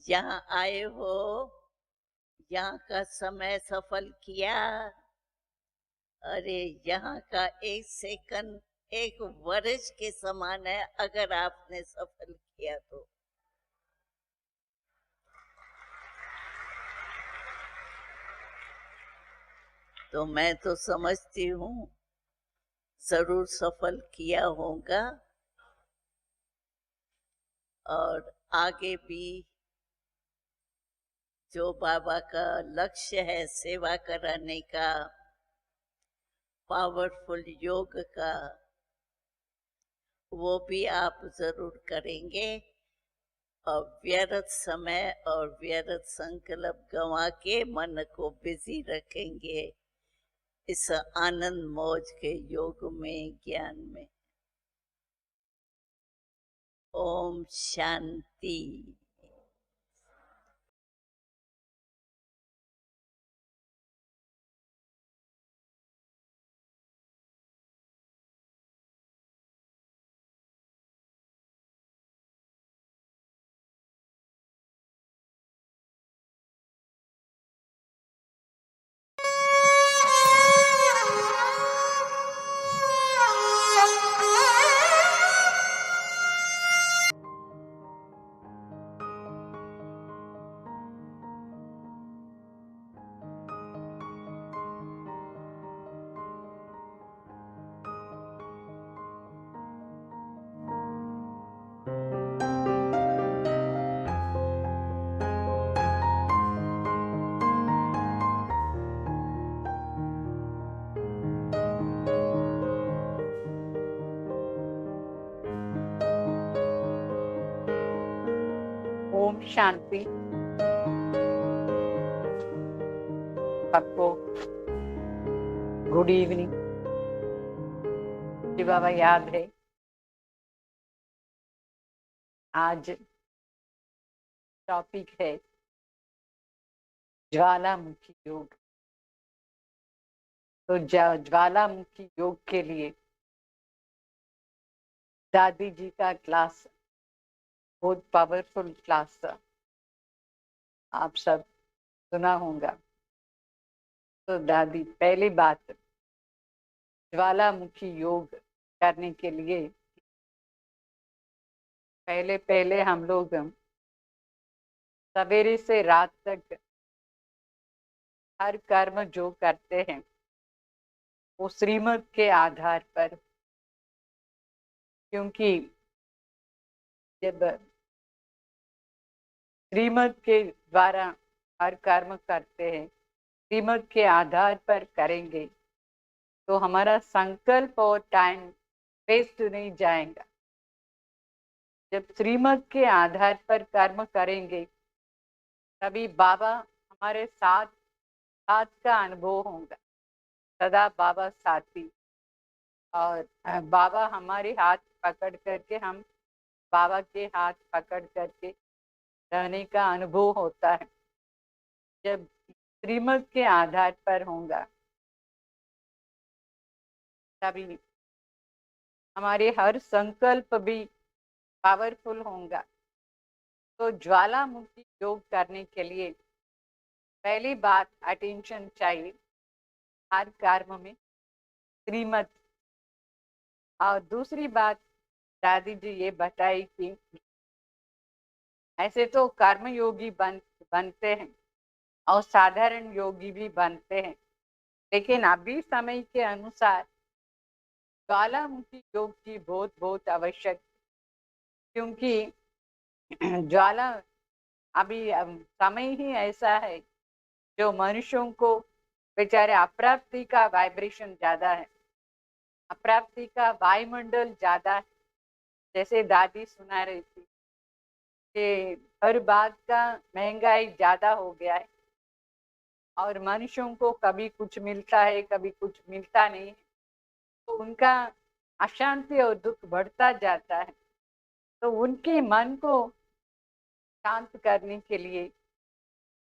यहाँ आए हो, यहाँ का समय सफल किया। अरे यहाँ का एक सेकंड एक वर्ष के समान है अगर आपने सफल किया तो मैं तो समझती हूँ जरूर सफल किया होगा। और आगे भी जो बाबा का लक्ष्य है सेवा कराने का, पावरफुल योग का, वो भी आप जरूर करेंगे। और व्यर्थ समय और व्यर्थ संकल्प गंवा के मन को बिजी रखेंगे इस आनंद मौज के योग में, ज्ञान में। ओम शांति। ओम शांति। सबको गुड इवनिंग। जी बाबा याद है आज टॉपिक है ज्वालामुखी योग। तो ज्वालामुखी योग के लिए दादी जी का क्लास बहुत पावरफुल क्लास था, आप सब सुना होगा। तो दादी पहली बात, ज्वालामुखी योग करने के लिए पहले हम लोग सवेरे से रात तक हर कर्म जो करते हैं वो श्रीमत के आधार पर, क्योंकि जब श्रीमत के द्वारा हर कर्म करते हैं, श्रीमत के आधार पर करेंगे तो हमारा संकल्प और टाइम वेस्ट नहीं जाएगा। जब श्रीमत के आधार पर कर्म करेंगे तभी बाबा हमारे साथ साथ का अनुभव होगा। सदा बाबा साथी, और बाबा हमारे हाथ पकड़ करके, हम बाबा के हाथ पकड़ करके रहने का अनुभव होता है। जब श्रीमत के आधार पर होगा तभी हमारे हर संकल्प भी पावरफुल होगा। तो ज्वालामुखी योग करने के लिए पहली बात अटेंशन चाहिए हर कर्म में, श्रीमत। और दूसरी बात दादी जी ये बताई कि ऐसे तो कर्म योगी बनते हैं और साधारण योगी भी बनते हैं, लेकिन अभी समय के अनुसार ज्वालामुखी योग की बहुत बहुत आवश्यक, क्योंकि ज्वाला अभी समय ही ऐसा है जो मनुष्यों को बेचारे अप्राप्ति का वाइब्रेशन ज्यादा है, अप्राप्ति का वायुमंडल ज्यादा है। जैसे दादी सुना रही थी कि हर बात का महंगाई ज्यादा हो गया है और मनुष्यों को कभी कुछ मिलता है कभी कुछ मिलता नहीं है, तो उनका अशांति और दुख बढ़ता जाता है। तो उनके मन को शांत करने के लिए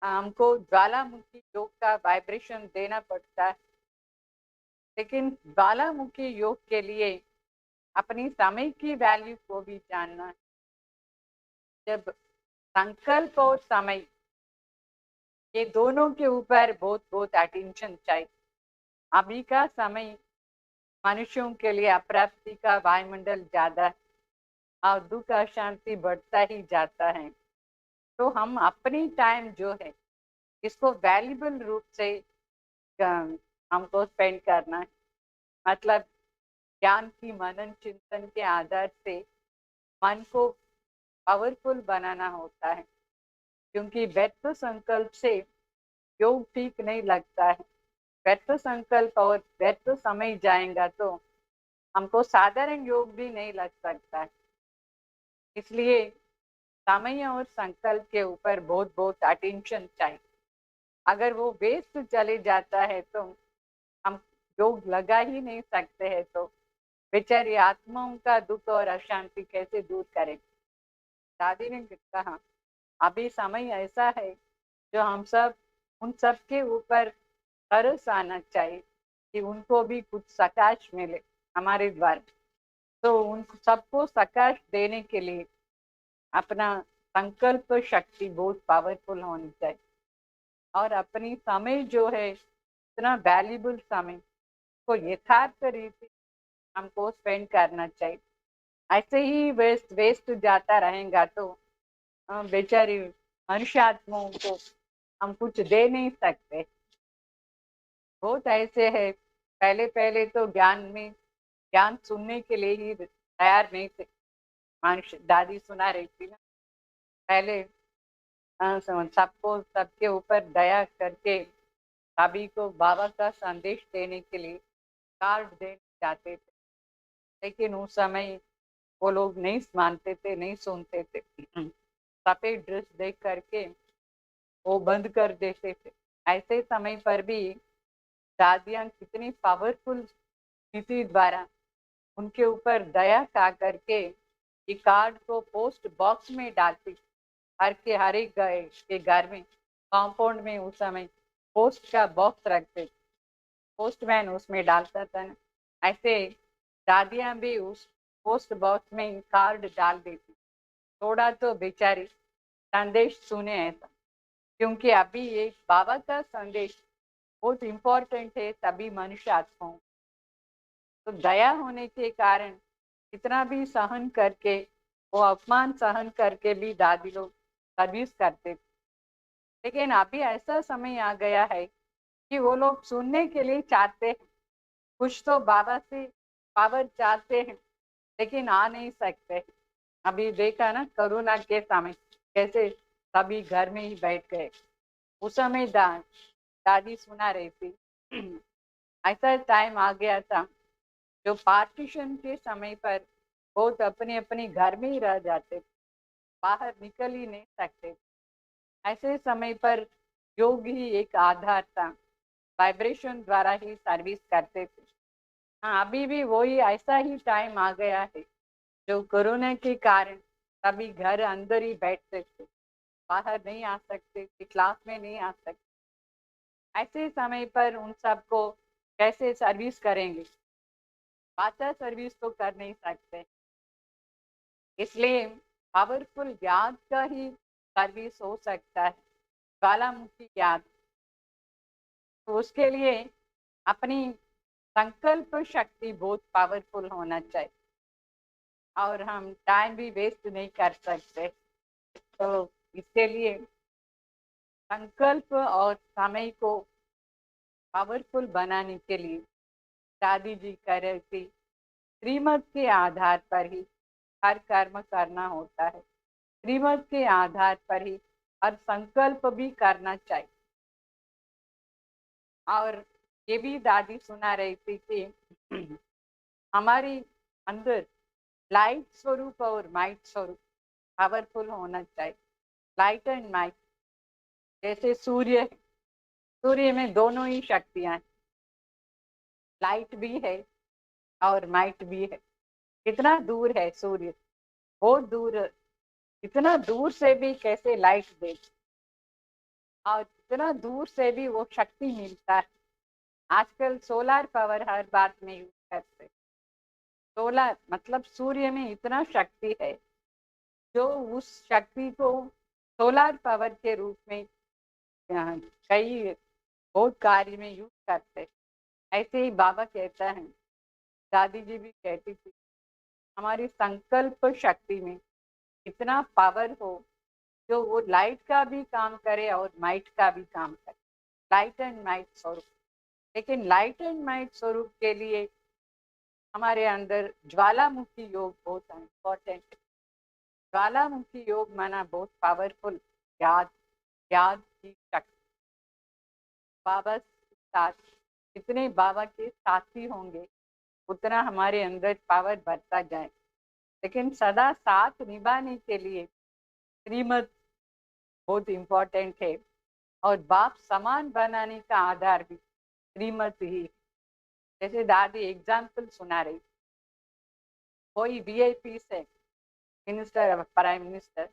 हमको ज्वालामुखी योग का वाइब्रेशन देना पड़ता है। लेकिन ज्वालामुखी योग के लिए अपनी समय की वैल्यू को भी जानना है। जब संकल्प और समय, ये दोनों के ऊपर बहुत बहुत अटेंशन चाहिए। अभी का समय मनुष्यों के लिए अप्राप्ति का वायुमंडल ज्यादा है और दुख अशांति बढ़ता ही जाता है। तो हम अपनी टाइम जो है इसको वैल्यूबल रूप से हमको स्पेंड करना है। मतलब ज्ञान की मनन चिंतन के आधार से मन को पावरफुल बनाना होता है, क्योंकि व्यर्थ संकल्प से योग ठीक नहीं लगता है। व्यर्थ संकल्प और व्यर्थ समय जाएगा तो हमको साधारण योग भी नहीं लग सकता है। इसलिए समय और संकल्प के ऊपर बहुत बहुत अटेंशन चाहिए। अगर वो वेस्ट चले जाता है तो हम योग लगा ही नहीं सकते हैं, तो बेचारी आत्माओं का दुख और अशांति कैसे दूर करें। दादी ने कहा अभी समय ऐसा है जो हम सब उन सब के ऊपर तरस आना चाहिए कि उनको भी कुछ सकाश मिले हमारे द्वारा। तो उन सबको सकाश देने के लिए अपना संकल्प शक्ति बहुत पावरफुल होनी चाहिए। और अपनी समय जो है इतना वैल्यूबल समय को यथार्थ रीति हमको स्पेंड करना चाहिए। ऐसे ही वेस्ट वेस्ट जाता रहेगा तो बेचारी मनुष्य आत्माओं को हम कुछ दे नहीं सकते। बहुत ऐसे है, पहले पहले तो ज्ञान सुनने के लिए ही तैयार नहीं थे मनुष्य। दादी सुना रही थी ना, पहले सबको सबके ऊपर दया करके सभी को बाबा का संदेश देने के लिए कार्ड देने जाते थे। लेकिन उस समय वो लोग नहीं मानते थे, नहीं सुनते थे। सफेद ड्रेस देख करके वो बंद कर देते थे। ऐसे समय पर भी दादियां कितनी पावरफुल स्थिति द्वारा उनके ऊपर दया का करके ये कार्ड को पोस्ट बॉक्स में डालती। हर एक के घर में, कंपाउंड में उस समय पोस्ट का बॉक्स रखते, पोस्टमैन उसमें डालता था ना। ऐसे दादियां भी उस पोस्ट बॉक्स में कार्ड डाल देती। थोड़ा तो बेचारी संदेश सुने ऐसा, क्योंकि अभी एक बाबा का संदेश बहुत इम्पोर्टेंट है सभी मनुष्य आत्माओं। तो दया होने के कारण कितना भी सहन करके, वो अपमान सहन करके भी दादी लोग सर्विस करते थे। लेकिन अभी ऐसा समय आ गया है कि वो लोग सुनने के लिए चाहते हैं, कुछ तो बाबा से पावर चाहते हैं, लेकिन आ नहीं सकते। अभी देखा ना कोरोना के समय कैसे सभी घर में ही बैठ गए। उस समय दादी सुना रही थी। ऐसा टाइम आ गया था जो पार्टीशन के समय पर बहुत अपने अपने घर में ही रह जाते, बाहर निकल ही नहीं सकते। ऐसे समय पर योग ही एक आधार था, वाइब्रेशन द्वारा ही सर्विस करते थे। हाँ, अभी भी वही ऐसा ही टाइम आ गया है जो कोरोना के कारण सभी घर अंदर ही बैठते थे, बाहर नहीं आ सकते थे, क्लास में नहीं आ सकते। ऐसे समय पर उन सबको कैसे सर्विस करेंगे? बाचा सर्विस तो कर नहीं सकते। इसलिए पावरफुल याद का ही सर्विस हो सकता है, ज्वालामुखी याद। तो उसके लिए अपनी संकल्प शक्ति बहुत पावरफुल होना चाहिए और हम टाइम भी वेस्ट नहीं कर सकते। तो इसके लिए संकल्प और समय को पावरफुल बनाने के लिए दादी जी कह रही थी श्रीमत के आधार पर ही हर कर्म करना होता है, श्रीमत के आधार पर ही हर संकल्प भी करना चाहिए। और ये भी दादी सुना रही थी कि हमारी अंदर लाइट स्वरूप और माइट स्वरूप पावरफुल होना चाहिए। लाइट एंड माइट, जैसे सूर्य में दोनों ही शक्तियां हैं, लाइट भी है और माइट भी है। कितना दूर है सूर्य, बहुत दूर इतना दूर से भी कैसे लाइट दे, और इतना दूर से भी वो शक्ति मिलता है। आजकल सोलर पावर हर बात में यूज करते। सोलर मतलब सूर्य में इतना शक्ति है, जो उस शक्ति को सोलर पावर के रूप में कई बहुत कार्य में यूज करते। ऐसे ही बाबा कहता है, दादी जी भी कहती थी, हमारी संकल्प शक्ति में इतना पावर हो जो वो लाइट का भी काम करे और माइट का भी काम करे, लाइट एंड माइट स्वरूप। लेकिन लाइट एंड माइट स्वरूप के लिए हमारे अंदर ज्वालामुखी योग बहुत इम्पोर्टेंट। ज्वालामुखी योग माना बहुत पावरफुल, याद याद की शक्ति। बाबा साथ, जितने बाबा के साथी होंगे उतना हमारे अंदर पावर बढ़ता जाए। लेकिन सदा साथ निभाने के लिए श्रीमत बहुत इम्पोर्टेंट है, और बाप समान बनाने का आधार भी श्रीमत ही। जैसे दादी एग्जाम्पल सुना रही, कोई वीआईपी से मिनिस्टर प्राइम मिनिस्टर,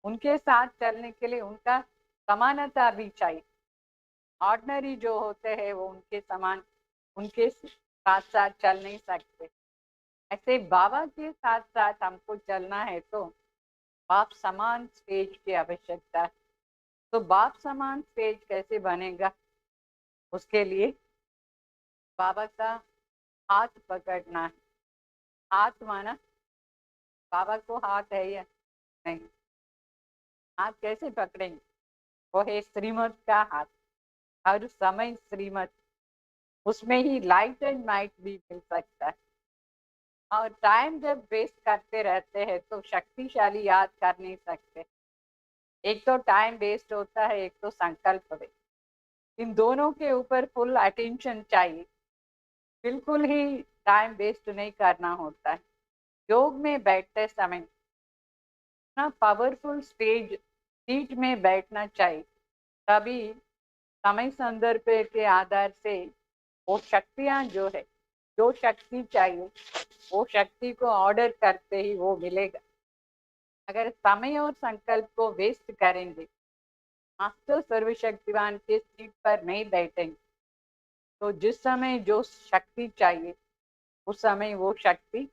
उनके साथ चलने के लिए उनका समानता भी चाहिए। ऑर्डिनरी जो होते हैं वो उनके समान, उनके साथ साथ चल नहीं सकते। ऐसे बाबा के साथ साथ हमको चलना है तो बाप समान स्टेज की आवश्यकता है। तो बाप समान स्टेज कैसे बनेगा? उसके लिए बाबा का हाथ पकड़ना है। हाथ माना बाबा को हाथ है या नहीं? हाथ कैसे पकड़ेंगे? वो है श्रीमत का हाथ, हर समय श्रीमत। उसमें ही लाइट एंड नाइट भी मिल सकता है। और टाइम जब वेस्ट करते रहते हैं तो शक्तिशाली याद कर नहीं सकते। एक तो टाइम वेस्ट होता है, एक तो संकल्प वेस्ट। इन दोनों के ऊपर फुल अटेंशन चाहिए। बिल्कुल ही टाइम वेस्ट नहीं करना होता है। योग में बैठते समय ना पावरफुल स्टेज सीट में बैठना चाहिए, तभी समय संदर्भ के आधार से वो शक्तियां जो है, जो शक्ति चाहिए वो शक्ति को ऑर्डर करते ही वो मिलेगा। अगर समय और संकल्प को वेस्ट करेंगे, मास्टर सर्वशक्तिवान के सीट पर नहीं बैठेंगे, तो जिस समय जो शक्ति चाहिए उस समय वो शक्ति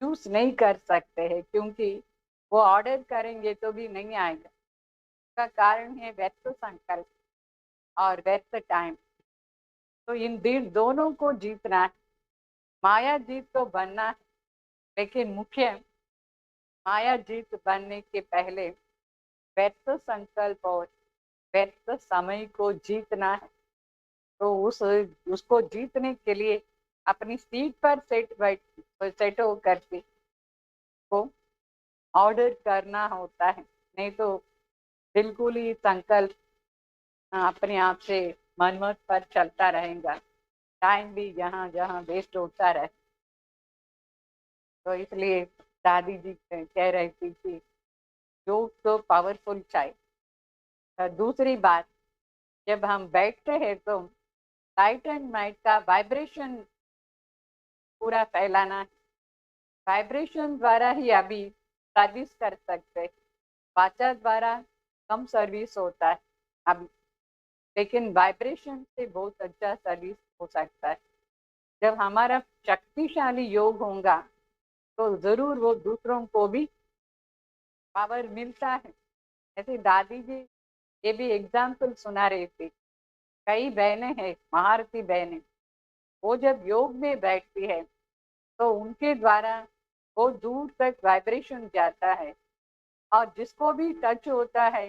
चूज नहीं कर सकते हैं, क्योंकि वो ऑर्डर करेंगे तो भी नहीं आएगा। इसका कारण है व्यर्थ संकल्प और व्यर्थ टाइम। तो इन दोनों को जीतना है। माया जीत तो बनना है, लेकिन मुख्य माया जीत बनने के पहले व्यर्थ संकल्प और व्यर्थ समय को जीतना है। तो उसको जीतने के लिए अपनी सीट पर सेट हो करके को ऑर्डर करना होता है। नहीं तो बिल्कुल ही संकल्प अपने आप से मनमत पर चलता रहेगा, टाइम भी जहाँ जहाँ वेस्ट होता रहे। तो इसलिए दादी जी कह रही थी कि योग तो पावरफुल चाहिए। और दूसरी बात, जब हम बैठते हैं तो लाइट एंड माइट का वाइब्रेशन पूरा फैलाना है। वाइब्रेशन द्वारा ही अभी सर्विस कर सकते हैं। वाचा द्वारा कम सर्विस होता है अभी, लेकिन वाइब्रेशन से बहुत अच्छा सर्विस हो सकता है। जब हमारा शक्तिशाली योग होगा तो जरूर वो दूसरों को भी पावर मिलता है। ऐसे दादी जी ये भी एग्जाम्पल सुना रही थी। कई बहनें हैं, महारथी बहनें, वो जब योग में बैठती है तो उनके द्वारा वो दूर तक वाइब्रेशन जाता है, और जिसको भी टच होता है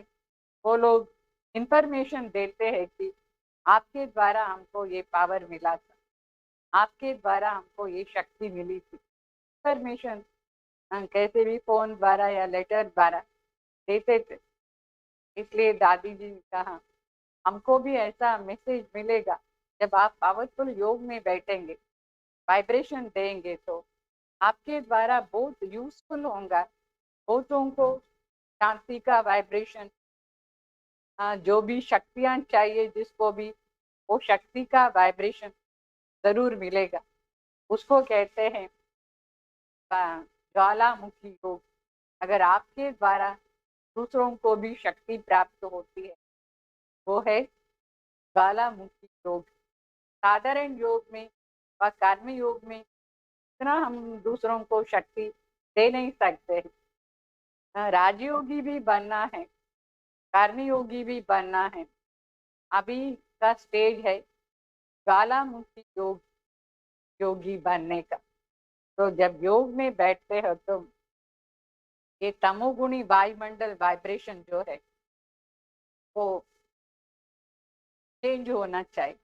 वो लोग इंफॉर्मेशन देते हैं कि आपके द्वारा हमको ये पावर मिला था, आपके द्वारा हमको ये शक्ति मिली थी। इंफॉर्मेशन कैसे भी फोन द्वारा या लेटर द्वारा देते थे। इसलिए दादी जी ने कहा हमको भी ऐसा मैसेज मिलेगा। जब आप पावरफुल योग में बैठेंगे, वाइब्रेशन देंगे, तो आपके द्वारा बहुत यूजफुल होगा। बहुतों को शांति का वाइब्रेशन, जो भी शक्तियां चाहिए जिसको भी, वो शक्ति का वाइब्रेशन जरूर मिलेगा। उसको कहते हैं ज्वालामुखी योग। अगर आपके द्वारा दूसरों को भी शक्ति प्राप्त होती है, वो है ज्वालामुखी योग। साधारण योग में व कर्म योग में इतना हम दूसरों को शक्ति दे नहीं सकते। राजयोगी भी बनना है, कर्मयोगी भी बनना है। अभी का स्टेज है ज्वालामुखी योगी बनने का। तो जब योग में बैठते हो तो ये तमोगुणी वायुमंडल वाइब्रेशन जो है वो चेंज होना चाहिए,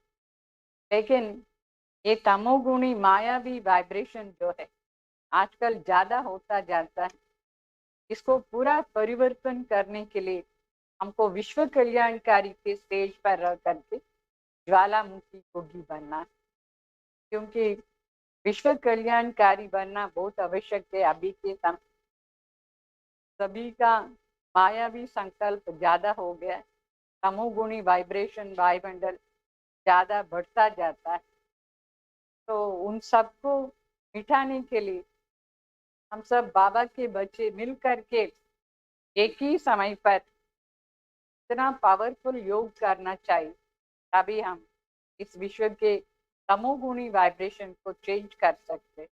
लेकिन ये तमोगुणी मायावी वाइब्रेशन जो है आजकल ज्यादा होता जाता है। इसको पूरा परिवर्तन करने के लिए हमको विश्व कल्याणकारी के स्टेज पर रह करके ज्वालामुखी योगी बनना है, क्योंकि विश्व कल्याणकारी बनना बहुत आवश्यक है। अभी के समय सभी का मायावी संकल्प ज्यादा हो गया है, तमोगुणी वाइब्रेशन वायुमंडल ज्यादा बढ़ता जाता है। तो उन सबको मिटाने के लिए हम सब बाबा के बच्चे मिल करके एक ही समय पर इतना पावरफुल योग करना चाहिए, तभी हम इस विश्व के तमोगुणी वाइब्रेशन को चेंज कर सकते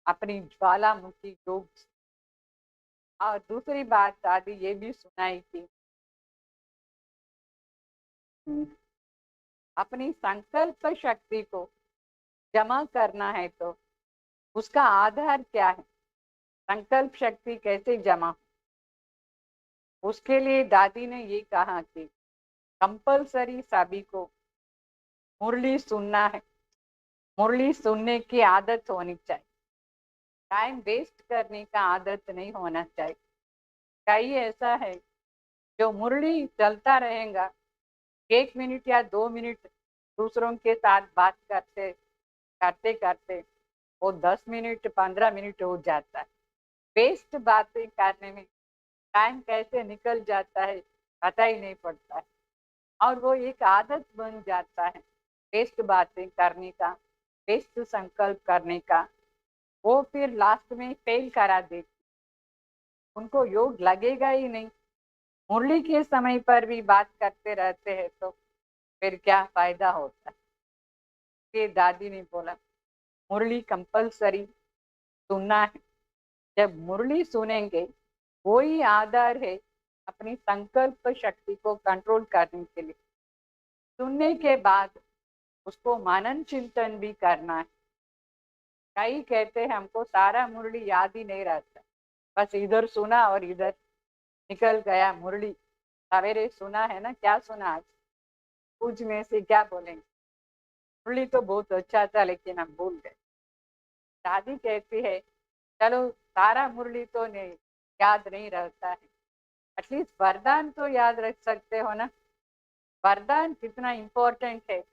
अपनी ज्वालामुखी योग। और दूसरी बात दादी ये भी सुनाई कि अपनी संकल्प शक्ति को जमा करना है तो उसका आधार क्या है, संकल्प शक्ति कैसे जमा। उसके लिए दादी ने ये कहा कि कंपलसरी सभी को मुरली सुनना है, मुरली सुनने की आदत होनी चाहिए, टाइम वेस्ट करने का आदत नहीं होना चाहिए। कई ऐसा है जो मुरली चलता रहेगा, 1 मिनट या 2 मिनट दूसरों के साथ बात करते करते करते वो 10 मिनट 15 मिनट हो जाता है। वेस्ट बातें करने में टाइम कैसे निकल जाता है पता ही नहीं पड़ता है, और वो एक आदत बन जाता है वेस्ट बातें करने का, वेस्ट संकल्प करने का। वो फिर लास्ट में फेल करा देती, उनको योग लगेगा ही नहीं। मुरली के समय पर भी बात करते रहते हैं तो फिर क्या फायदा होता है। ये दादी ने बोला मुरली कंपलसरी सुनना है। जब मुरली सुनेंगे वही आधार है अपनी संकल्प शक्ति को कंट्रोल करने के लिए। सुनने के बाद उसको मनन चिंतन भी करना है। कई कहते हैं हमको सारा मुरली याद ही नहीं रहता, बस इधर सुना और इधर निकल गया मुरली। सवेरे सुना है ना, क्या सुना आज, कुछ में से क्या बोलेंगे। मुरली तो बहुत अच्छा था लेकिन हम भूल गए। दादी कहती है चलो सारा मुरली तो नहीं याद नहीं रहता है, एटलीस्ट वरदान तो याद रख सकते हो ना। वरदान कितना इम्पोर्टेंट है,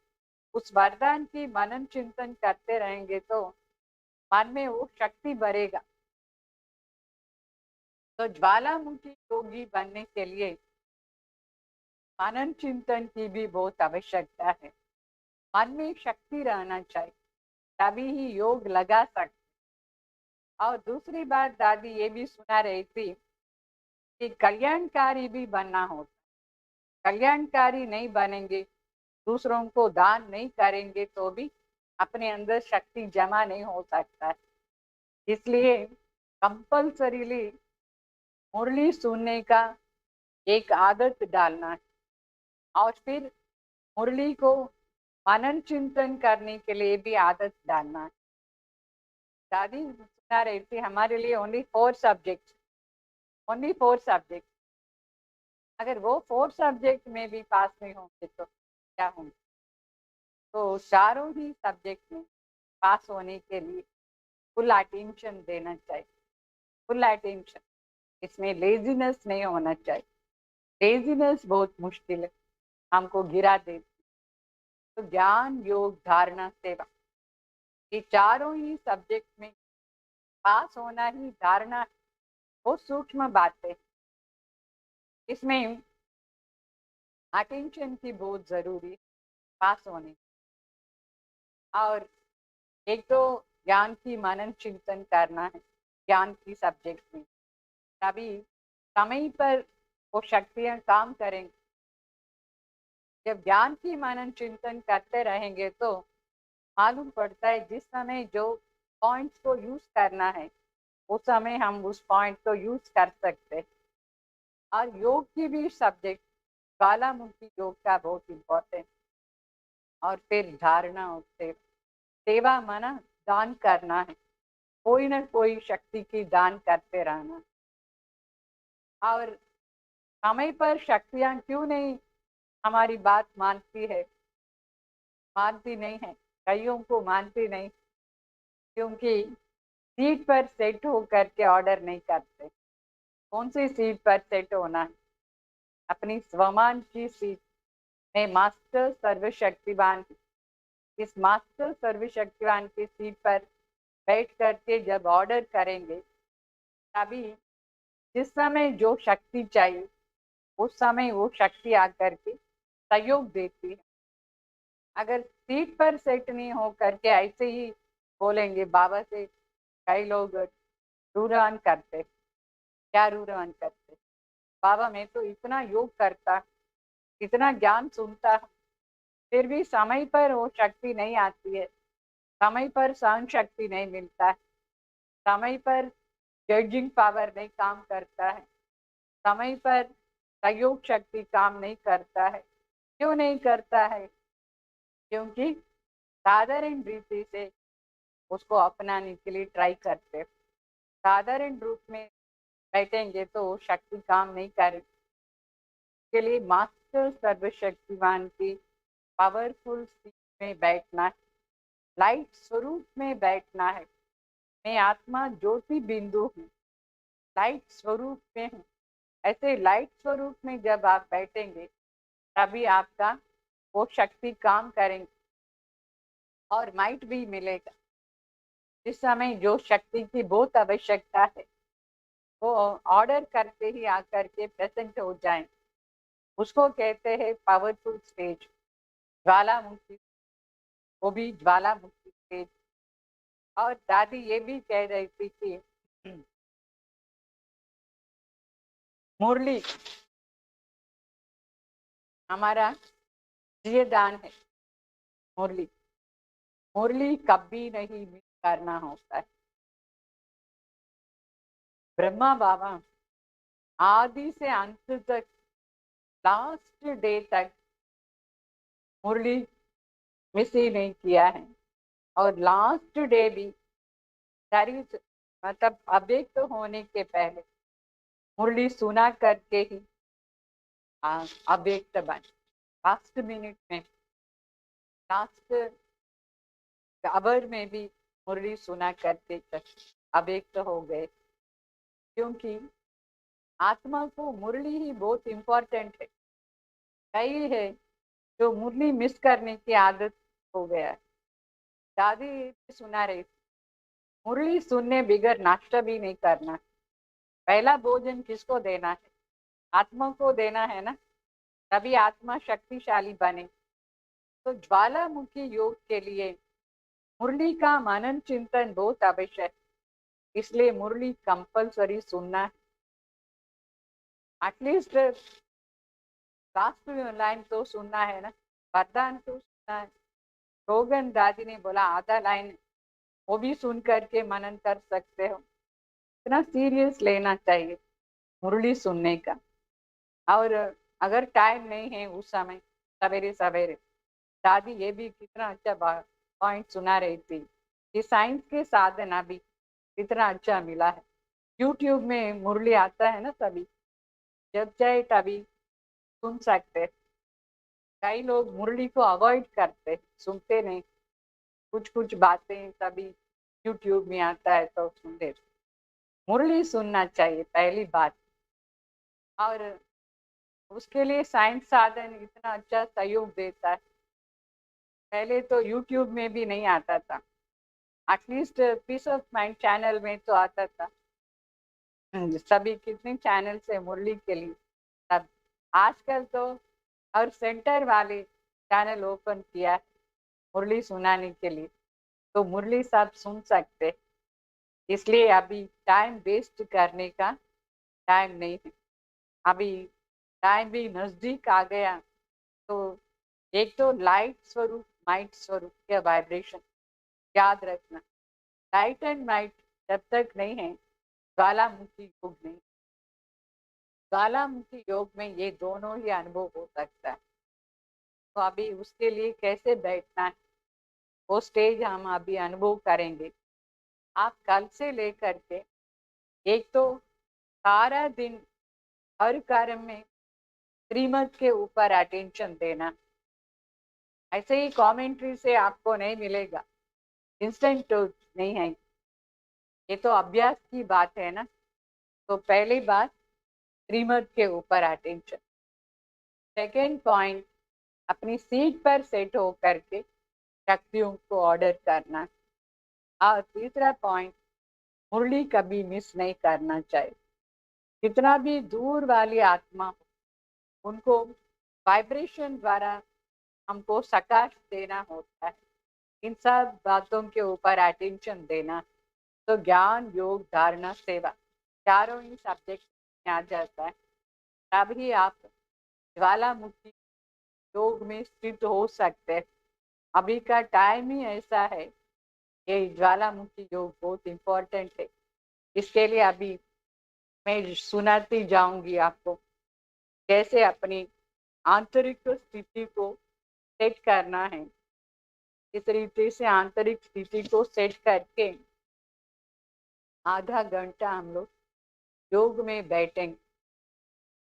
उस वरदान की मनन चिंतन करते रहेंगे तो मन में वो शक्ति बढ़ेगा। तो ज्वालामुखी योगी बनने के लिए मनन चिंतन की भी बहुत आवश्यकता है। मन में शक्ति रहना चाहिए, तभी ही योग लगा सकते। और दूसरी बात दादी ये भी सुना रही थी कि कल्याणकारी भी बनना होता। कल्याणकारी नहीं बनेंगे, दूसरों को दान नहीं करेंगे तो भी अपने अंदर शक्ति जमा नहीं हो सकता है। इसलिए कंपल्सरीली मुरली सुनने का एक आदत डालना है, और फिर मुरली को मनन चिंतन करने के लिए भी आदत डालना है। दादी सुना रही थी हमारे लिए ओनली 4 सब्जेक्ट, अगर वो 4 सब्जेक्ट में भी पास नहीं होंगे तो क्या होंगे। तो चारों ही सब्जेक्ट में पास होने के लिए फुल अटेंशन देना चाहिए, फुल अटेंशन। इसमें लेजीनेस नहीं होना चाहिए, लेजीनेस बहुत मुश्किल है, हमको गिरा देती। तो ज्ञान योग धारणा सेवा, ये चारों ही सब्जेक्ट में पास होना ही धारणा बहुत सूक्ष्म बात है। इसमें अटेंशन की बहुत जरूरी है पास होने। और एक तो ज्ञान की मनन चिंतन करना है ज्ञान की सब्जेक्ट में, तभी समय पर वो शक्तियां काम करेंगी। जब ज्ञान की मनन चिंतन करते रहेंगे तो मालूम पड़ता है जिस समय जो पॉइंट्स को यूज करना है उस समय हम उस पॉइंट को यूज कर सकते हैं। और योग की भी सब्जेक्ट ज्वालामुखी योग का बहुत इम्पोर्टेंट। और फिर धारणा और सेवा। सेवा माना दान करना है, कोई ना कोई शक्ति की दान करते रहना। और समय पर शक्तियां क्यों नहीं हमारी बात मानती है, मानती नहीं है, कईयों को मानती नहीं, क्योंकि सीट पर सेट होकर के ऑर्डर नहीं करते। कौन सी सीट पर सेट होना है? अपनी स्वमान की सीट में मास्टर सर्वशक्तिवान, इस मास्टर सर्वशक्तिवान की सीट पर बैठ करके जब ऑर्डर करेंगे तभी जिस समय जो शक्ति चाहिए उस समय वो शक्ति आकर के सहयोग देती है। अगर सीट पर सेट नहीं हो करके ऐसे ही बोलेंगे, बाबा से कई लोग रूरवान करते। क्या रूरवान करते? बाबा मैं तो इतना योग करता, इतना ज्ञान सुनता, फिर भी समय पर वो शक्ति नहीं आती है, समय पर सहन शक्ति नहीं मिलता है, समय पर जजिंग पावर नहीं काम करता है, समय पर सहयोग शक्ति काम नहीं करता है। क्यों नहीं करता है? क्योंकि साधारण रीति से उसको अपनाने के लिए ट्राई करते। साधारण रूप में बैठेंगे तो शक्ति काम नहीं करेगी। के लिए मास्टर सर्वशक्तिवान की पावरफुल सीट में बैठना है, लाइट स्वरूप में बैठना है। मैं आत्मा ज्योति बिंदु हूँ, लाइट स्वरूप में हूँ। ऐसे लाइट स्वरूप में जब आप बैठेंगे तभी आपका वो शक्ति काम करेंगे और माइट भी मिलेगा। जिस समय जो शक्ति की बहुत आवश्यकता है वो ऑर्डर करते ही आकर के प्रेजेंट हो जाए, उसको कहते हैं पावरफुल स्टेज, ज्वालामुखी। वो भी ज्वालामुखी स्टेज। और दादी ये भी कह रही थी कि मुरली हमारा ये दान है। मुरली मुरली कभी नहीं मिस करना होता है। ब्रह्मा बाबा आदि से अंत तक, लास्ट डे तक मुरली मिस ही नहीं किया है। और लास्ट डे भी सर्विस मतलब अव्यक्त होने के पहले मुरली सुना करके ही अव्यक्त बन। लास्ट मिनट में, लास्ट आवर में भी मुरली सुना करके अव्यक्त हो गए। क्योंकि आत्मा को मुरली ही बहुत इम्पोर्टेंट है। कई है जो मुरली मिस करने की आदत हो गया है। दादी सुना रही थी, मुरली सुनने बिगर नाश्ता भी नहीं करना। पहला भोजन किसको देना है? आत्मा को देना है ना, तभी आत्मा शक्तिशाली बने। तो ज्वालामुखी योग के लिए मुरली का मनन चिंतन बहुत आवश्यक है। इसलिए मुरली कंपलसरी सुनना है। एटलीस्ट लास्ट लाइन तो सुनना है ना, वरदान तो सुनना है। रोगन दादी ने बोला आधा लाइन, वो भी सुन करके मनन कर सकते हो। इतना सीरियस लेना चाहिए मुरली सुनने का। और अगर टाइम नहीं है उस समय सवेरे सवेरे, दादी ये भी कितना अच्छा पॉइंट सुना रही थी कि साइंस के साधना भी कितना अच्छा मिला है। यूट्यूब में मुरली आता है ना, तभी जब चाहे तभी सुन सकते हैं। कई लोग मुरली को अवॉइड करते, सुनते नहीं। कुछ कुछ बातें तभी यूट्यूब में आता है तो सुन लेते। मुरली सुनना चाहिए पहली बात। और उसके लिए साइंस साधन इतना अच्छा सहयोग देता है। पहले तो यूट्यूब में भी नहीं आता था, at least peace of mind channel में तो आता था। सभी कितने चैनल है मुरली के लिए। तब आजकल तो हर सेंटर वाले चैनल ओपन किया है मुरली सुनाने के लिए, तो मुरली सब सुन सकते। इसलिए अभी टाइम वेस्ट करने का टाइम नहीं है। अभी टाइम भी नजदीक आ गया, तो एक तो लाइट स्वरूप माइट स्वरूप के वाइब्रेशन याद रखना। लाइट एंड माइट जब तक नहीं है, ज्वालामुखी योग नहीं। ज्वालामुखी योग में ये दोनों ही अनुभव हो सकता है। तो अभी उसके लिए कैसे बैठना है, वो स्टेज हम अभी अनुभव करेंगे। आप कल से लेकर के एक तो सारा दिन हर कार्य में श्रीमत के ऊपर अटेंशन देना। ऐसे ही कमेंट्री से आपको नहीं मिलेगा, इंस्टेंट तो नहीं है। ये तो अभ्यास की बात है ना। तो पहली बात श्रीमत के ऊपर अटेंशन। सेकेंड पॉइंट, अपनी सीट पर सेट हो करके शक्तियों को ऑर्डर करना। और तीसरा पॉइंट, मुरली कभी मिस नहीं करना चाहिए। कितना भी दूर वाली आत्मा हो, उनको वाइब्रेशन द्वारा हमको सकाश देना होता है। इन सब बातों के ऊपर अटेंशन देना। तो ज्ञान योग धारणा सेवा चारों ही सब्जेक्ट में आ जाता है। तभी आप ज्वालामुखी योग में स्थित हो सकते हैं। अभी का टाइम ही ऐसा है, ये ज्वालामुखी योग बहुत इम्पोर्टेंट है। इसके लिए अभी मैं सुनाती जाऊंगी आपको कैसे अपनी आंतरिक स्थिति को सेट करना है। इस रीति से आंतरिक स्थिति को सेट करके आधा घंटा हम लोग योग में बैठेंगे।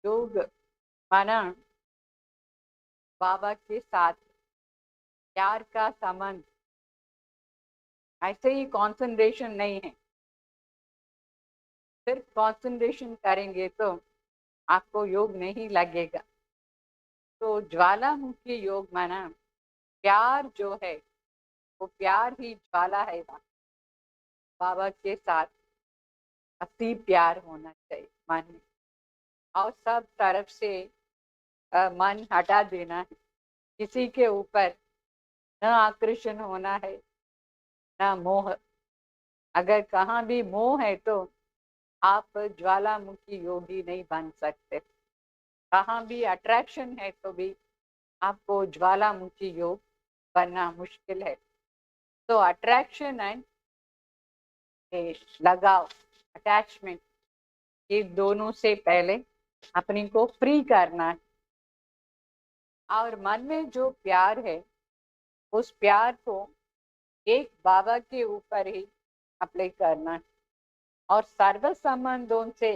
योग माना बाबा के साथ प्यार का संबंध। ऐसे ही कंसंट्रेशन नहीं है, सिर्फ कंसंट्रेशन करेंगे तो आपको योग नहीं लगेगा। तो ज्वालामुखी योग माना प्यार जो है, वो प्यार ही ज्वाला है। बाबा के साथ अति प्यार होना चाहिए मन में, और सब तरफ से मन हटा देना है। किसी के ऊपर न आकर्षण होना है, न मोह। अगर कहाँ भी मोह है तो आप ज्वालामुखी योगी नहीं बन सकते। कहाँ भी अट्रैक्शन है तो भी आपको ज्वालामुखी योग बनना मुश्किल है। तो अट्रैक्शन एंड लगाव, अटैचमेंट, ये दोनों से पहले अपने को फ्री करना है। और मन में जो प्यार है, उस प्यार को एक बाबा के ऊपर ही अप्लाई करना है, और सर्व संबंधों से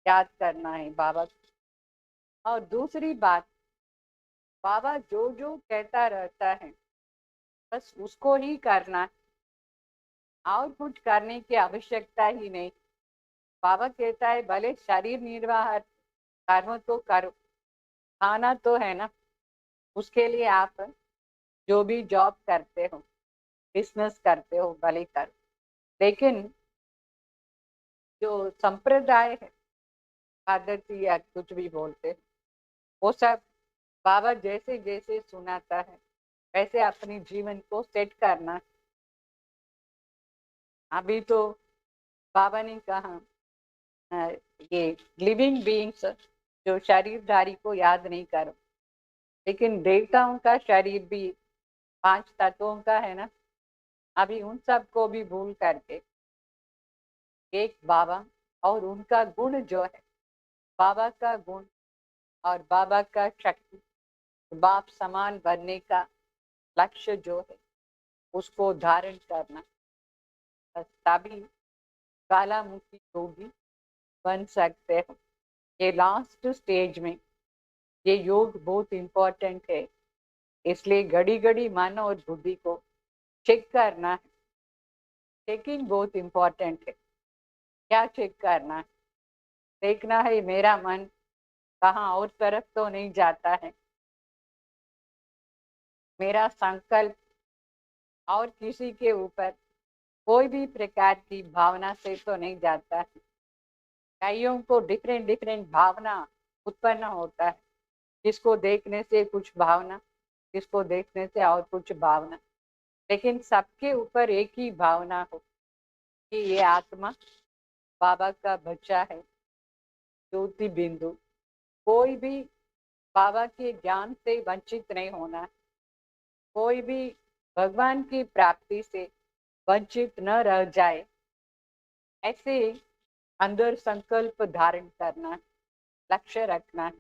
याद करना है बाबा को। और दूसरी बात, बाबा जो जो कहता रहता है बस उसको ही करना है, और कुछ करने की आवश्यकता ही नहीं। बाबा कहता है भले शरीर निर्वाह कर्म तो करो, खाना तो है ना, उसके लिए आप जो भी जॉब करते हो, बिजनेस करते हो, भले करो। लेकिन जो संप्रदाय है, पद्धति या कुछ भी बोलते हैं, वो सब बाबा जैसे जैसे सुनाता है वैसे अपने जीवन को सेट करना। अभी तो बाबा ने कहा अ, ये लिविंग बीइंग्स जो शरीरधारी को याद नहीं करो, लेकिन देवताओं का शरीर भी 5 तत्वों का है ना। अभी उन सब को भी भूल करके एक बाबा और उनका गुण जो है, बाबा का गुण और बाबा का शक्ति, बाप समान बनने का लक्ष्य जो है, उसको धारण करना। बस तभी ज्वालामुखी योगी बन सकते हैं। ये लास्ट स्टेज में ये योग बहुत इम्पोर्टेंट है। इसलिए घड़ी घड़ी मन और बुद्धि को चेक करना है। चेकिंग बहुत इम्पोर्टेंट है। क्या चेक करना है? देखना है मेरा मन कहाँ और तरफ तो नहीं जाता है, मेरा संकल्प और किसी के ऊपर कोई भी प्रकार की भावना से तो नहीं जाता है। कईयों को डिफरेंट डिफरेंट भावना उत्पन्न होता है। किसको देखने से कुछ भावना, किसको देखने से और कुछ भावना, लेकिन सबके ऊपर एक ही भावना हो कि ये आत्मा बाबा का बच्चा है, ज्योति बिंदु, कोई भी बाबा के ज्ञान से वंचित नहीं होना, कोई भी भगवान की प्राप्ति से वंचित न रह जाए, ऐसे अंदर संकल्प धारण करना, लक्ष्य रखना।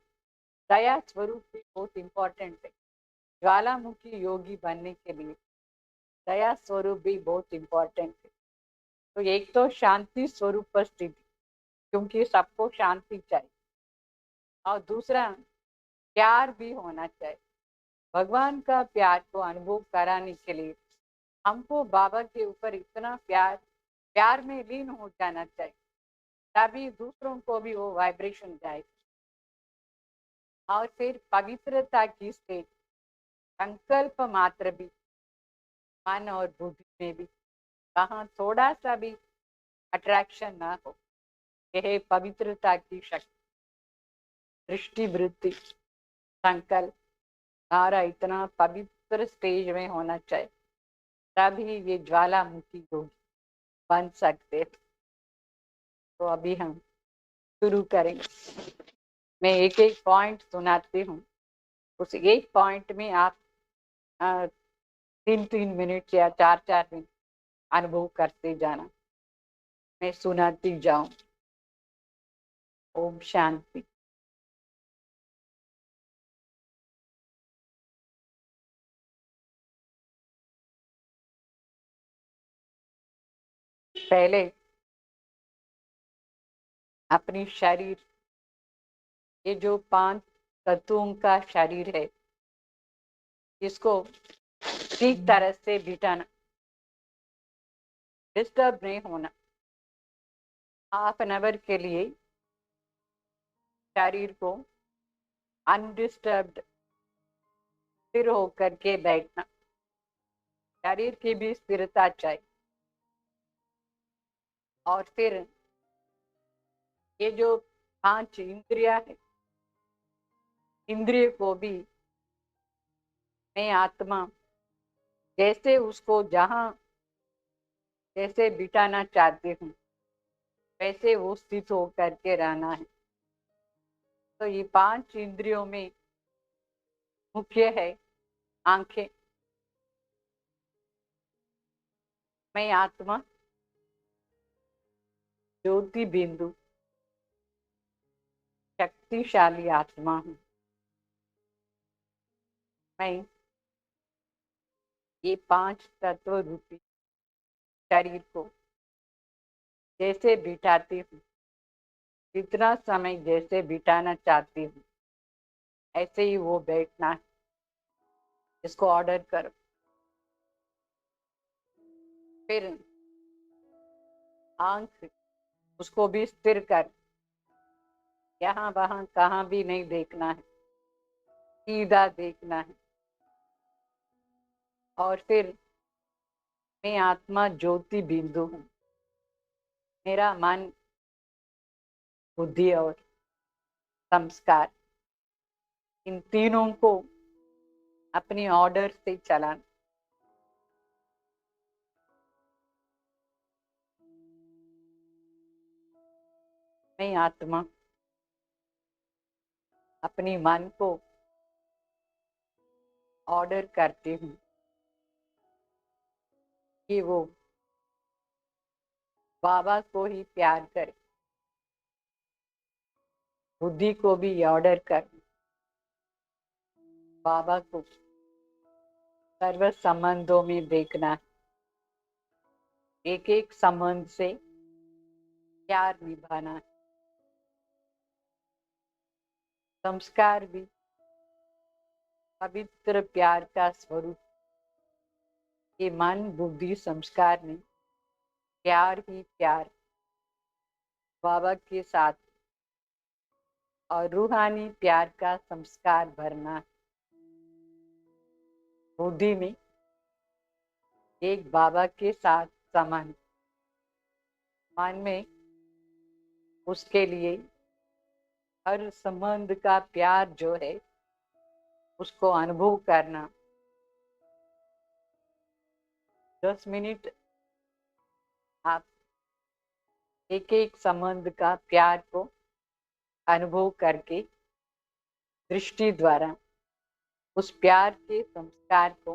दया स्वरूप भी बहुत इंपॉर्टेंट है। ज्वालामुखी योगी बनने के लिए दया स्वरूप भी बहुत इंपॉर्टेंट है। तो एक तो शांति स्वरूप स्थिति, क्योंकि सबको शांति चाहिए, और दूसरा प्यार भी होना चाहिए। भगवान का प्यार को अनुभव कराने के लिए हमको बाबा के ऊपर इतना प्यार में लीन हो जाना चाहिए, तभी दूसरों को भी वो वाइब्रेशन जाए। और फिर पवित्रता की स्टेज, संकल्प मात्र भी मन और बुद्धि में भी कहाँ थोड़ा सा भी अट्रैक्शन ना हो। यह पवित्रता की शक्ति, दृष्टि वृत्ति, संकल्प सारा इतना पवित्र स्टेज में होना चाहिए, तभी ये ज्वालामुखी योगी बन सकते। तो अभी हम शुरू करेंगे। मैं एक एक पॉइंट सुनाती हूँ, उस एक पॉइंट में आप 3-3 मिनट या 4-4 मिनट अनुभव करते जाना। मैं सुनाती जाऊं। ओम शांति। पहले अपनी शरीर, ये जो 5 तत्वों का शरीर है, इसको ठीक तरह से बिठाना, डिस्टर्ब नहीं होना। हाफ एन आवर के लिए शरीर को अनडिस्टर्ब्ड स्थिर होकर के बैठना। शरीर की भी स्थिरता चाहिए। और फिर ये जो 5 इंद्रिया है, इंद्रिय को भी मैं आत्मा जैसे उसको जहां जैसे बिठाना चाहती हूँ, वैसे वो स्थित होकर के रहना है। तो ये 5 इंद्रियों में मुख्य है आंखें। मैं आत्मा ज्योति बिंदु शक्तिशाली आत्मा हूँ। मैं ये 5 तत्व रूपी शरीर को जैसे बिठाती हूँ, जितना समय जैसे बिठाना चाहती हूँ, ऐसे ही वो बैठना है। इसको ऑर्डर करो। फिर आंख, उसको भी स्थिर कर, यहाँ वहां कहाँ भी नहीं देखना है, सीधा देखना है। और फिर मैं आत्मा ज्योति बिंदु हूँ। मेरा मन, बुद्धि और संस्कार, इन तीनों को अपनी ऑर्डर से चलाना। मैं आत्मा अपनी मन को ऑर्डर करती हूँ कि वो बाबा को ही प्यार करे। बुद्धि को भी ऑर्डर कर, बाबा को सर्व संबंधों में देखना, एक एक संबंध से प्यार निभाना। संस्कार भी पवित्र प्यार का स्वरूप। ये मन, बुद्धि, संस्कार में प्यार ही प्यार बाबा के साथ और रूहानी प्यार का संस्कार भरना। बुद्धि में एक बाबा के साथ संबंध, मन में उसके लिए हर संबंध का प्यार जो है उसको अनुभव करना। 10 मिनट आप एक एक संबंध का प्यार को अनुभव करके दृष्टि द्वारा उस प्यार के संस्कार को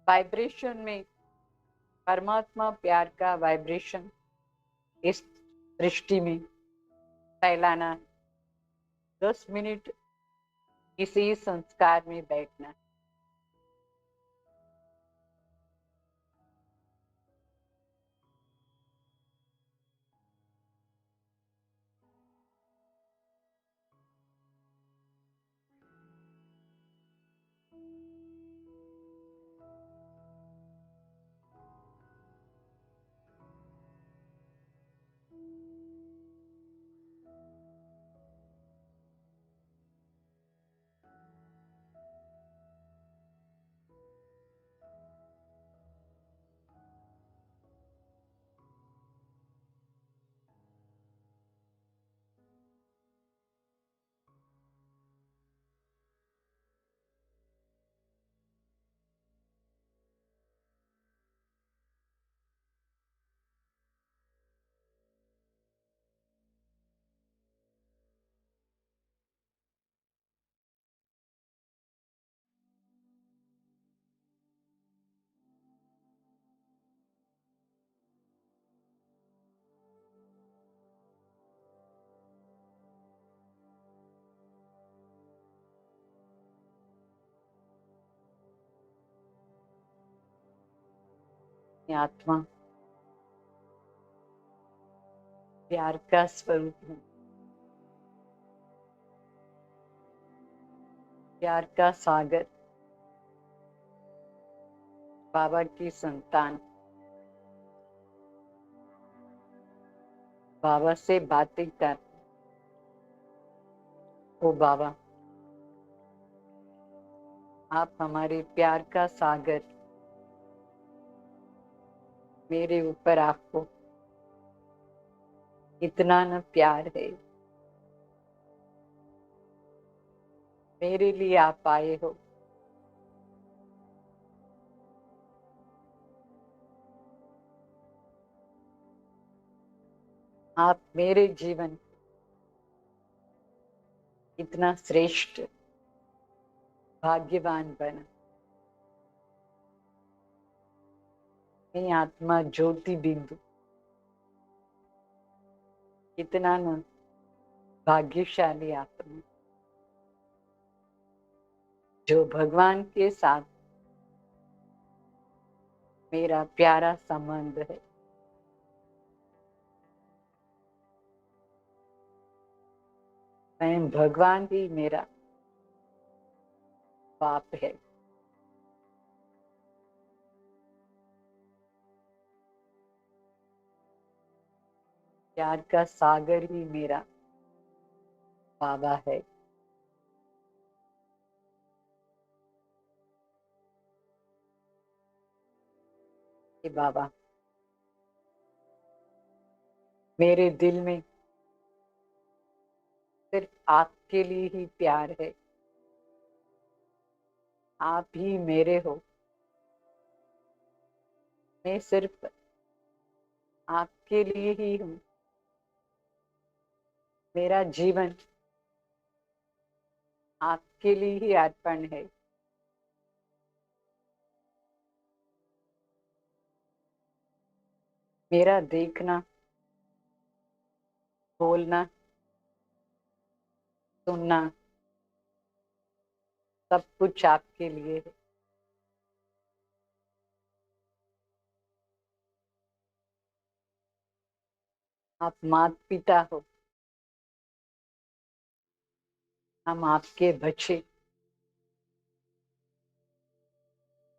वाइब्रेशन में, परमात्मा प्यार का वाइब्रेशन इस दृष्टि में फैलाना है। 10 मिनट इसी संस्कार में बैठना। आत्मा प्यार का स्वरूप है, प्यार का सागर, बाबा की संतान, बाबा से बातें कर। ओ बाबा, आप हमारे प्यार का सागर, मेरे ऊपर आपको इतना न प्यार है, मेरे लिए आप आए हो। आप मेरे जीवन इतना श्रेष्ठ भाग्यवान बना। मैं आत्मा ज्योति बिंदु इतना न भाग्यशाली आत्मा जो भगवान के साथ मेरा प्यारा संबंध है। स्वयं भगवान ही मेरा बाप है। प्यार का सागर ही मेरा बाबा है। कि बाबा, मेरे दिल में सिर्फ आपके लिए ही प्यार है। आप ही मेरे हो। मैं सिर्फ आपके लिए ही हूँ। मेरा जीवन आपके लिए ही अर्पण है। मेरा देखना, बोलना, सुनना सब कुछ आपके लिए है। आप माता पिता हो, हम आपके बच्चे।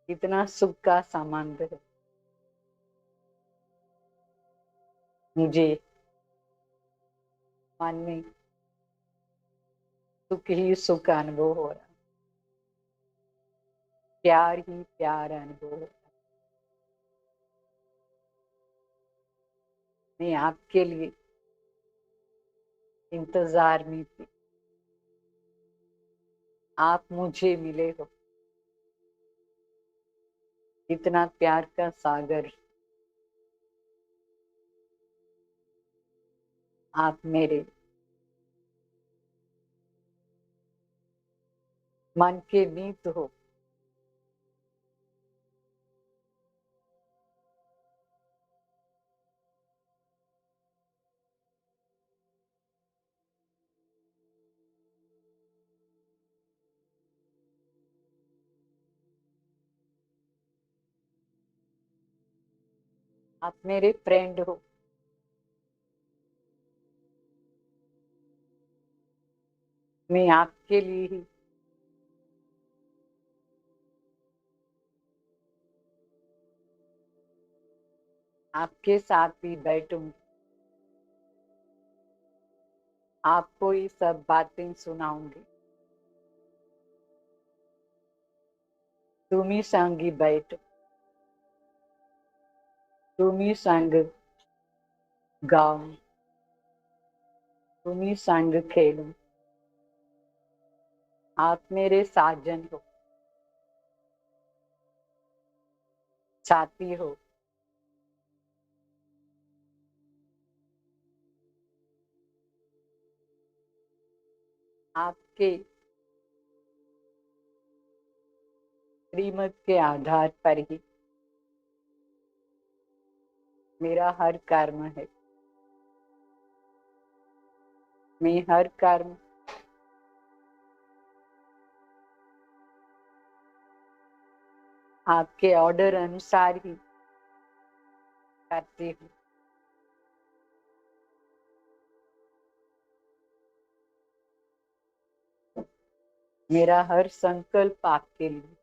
इतना सुख का संबंध है। मुझे मन में सुख ही सुख अनुभव हो रहा, प्यार ही प्यार अनुभव हो रहा। मैं आपके लिए इंतजार में थी, आप मुझे मिले हो। इतना प्यार का सागर आप मेरे मन के नीत हो। आप मेरे फ्रेंड हो। मैं आपके लिए ही आपके साथ ही बैठूं, आपको ही सब बातें सुनाऊंगी। तुम ही संगी बैठो, तुम ही संग गाओ, तुम ही संग खेलो। आप मेरे साजन हो, साथी हो। आपके श्रीमत के आधार पर ही मेरा हर कर्म है। मैं हर कर्म आपके ऑर्डर अनुसार ही करती हूँ। मेरा हर संकल्प आपके लिए।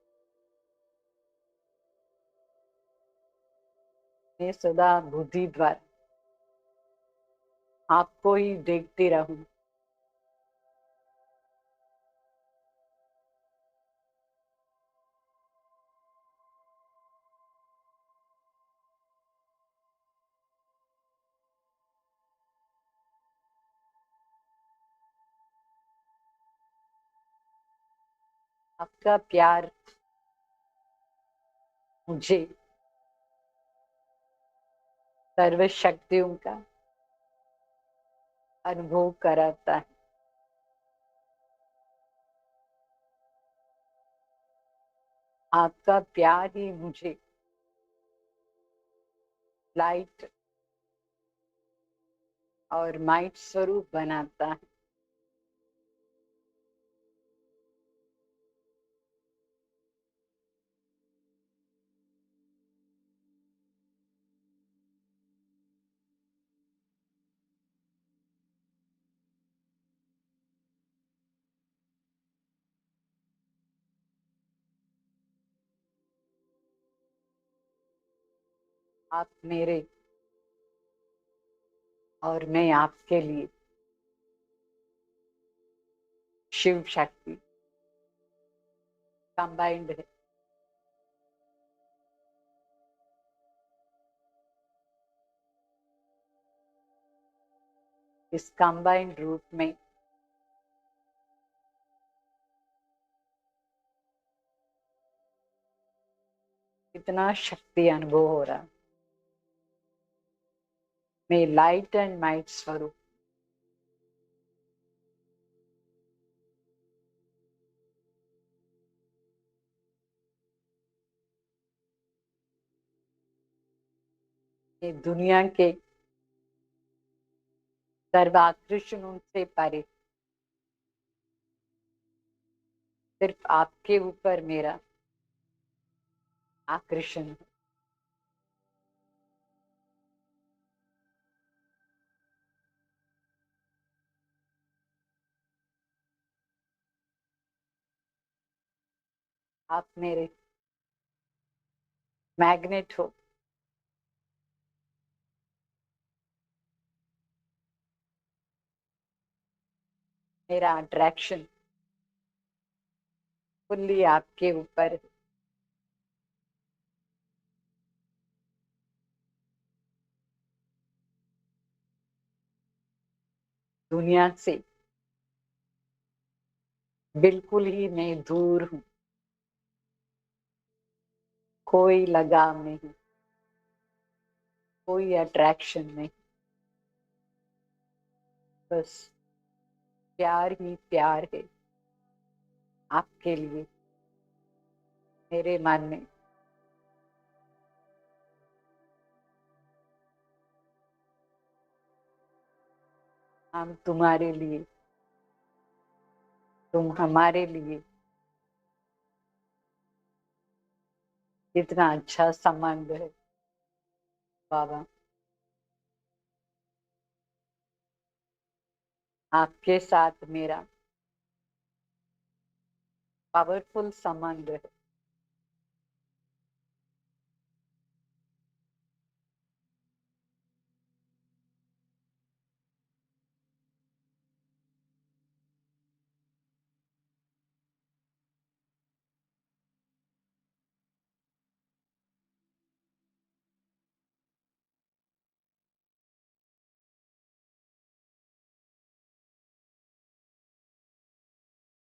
मैं सदा बुद्धि द्वारा आपको ही देखती रहूं। आपका प्यार मुझे सर्वशक्तियों का अनुभव कराता है। आपका प्यार ही मुझे लाइट और माइट स्वरूप बनाता है। आप मेरे और मैं आपके लिए शिव शक्ति कंबाइंड है। इस कंबाइंड रूप में इतना शक्ति अनुभव हो रहा। मैं लाइट एंड माइट स्वरूप ये दुनिया के सर्वाकर्षणों से परे सिर्फ आपके ऊपर मेरा आकर्षण है। आप मेरे मैग्नेट हो। मेरा अट्रैक्शन फुल्ली आपके ऊपर है। दुनिया से बिल्कुल ही मैं दूर हूँ। कोई लगाव नहीं, कोई अट्रैक्शन नहीं, बस प्यार ही प्यार है आपके लिए मेरे मन में हम तुम्हारे लिए, तुम हमारे लिए कितना अच्छा संबंध है बाबा। आपके साथ मेरा पावरफुल संबंध है।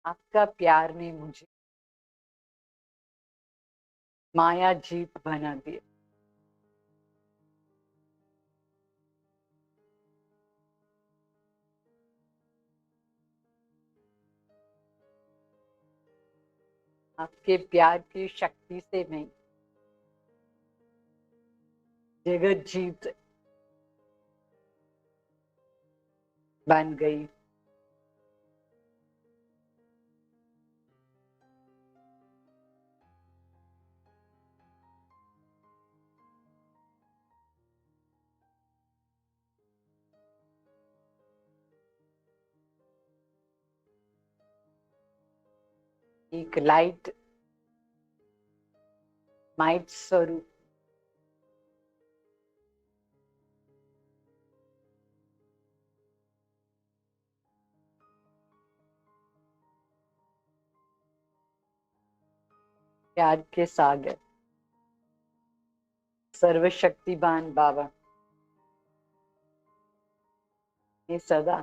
आपका प्यार ने मुझे माया जीत बना दिया। आपके प्यार की शक्ति से मैं जगत जीत बन गई। एक लाइट माइट स्वरूप प्यार के सागर सर्वशक्तिमान बाबा मैं सदा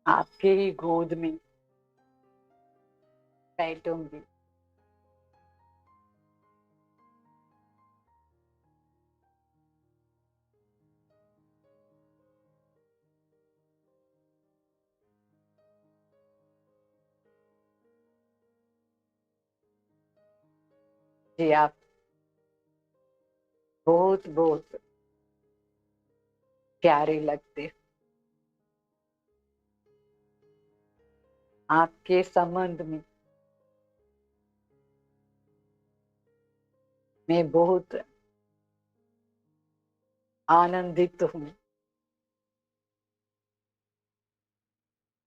आपके ही गोद में बैठूंगी। जी आप बहुत बहुत प्यारे लगते हैं। आपके संबंध में मैं बहुत आनंदित हूँ।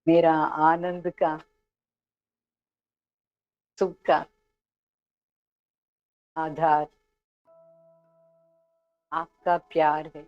मेरा आनंद का, सुख का आधार आपका प्यार है।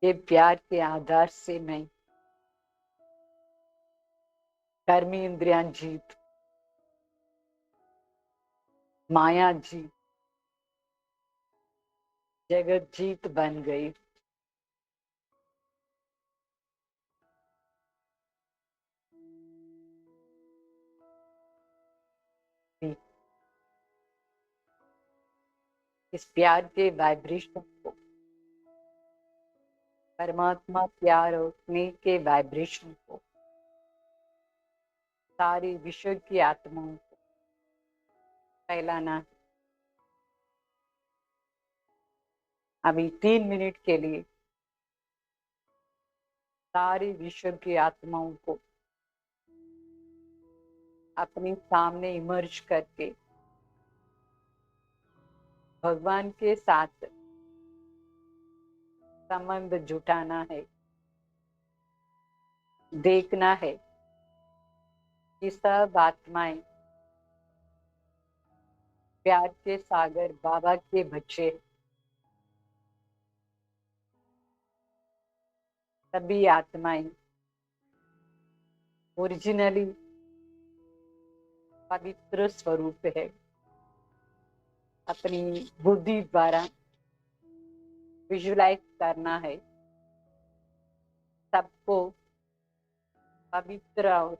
ये प्यार के आधार से मैं कर्मी इंद्रियां जीत, माया जीत, जगत जीत बन गई। इस प्यार के वाइब्रेशन को, परमात्मा प्यार और स्नेह के वाइब्रेशन को सारी विश्व की आत्माओं को फैलाना। अभी 3 मिनट के लिए सारी विश्व की आत्माओं को अपने सामने इमर्ज करके भगवान के साथ संबंध जुटाना है। देखना है कि सब आत्माएं प्यार के सागर बाबा के बच्चे, सभी आत्माएं ओरिजिनली पवित्र स्वरूप है। अपनी बुद्धि द्वारा विजुलाइज करना है सबको पवित्र और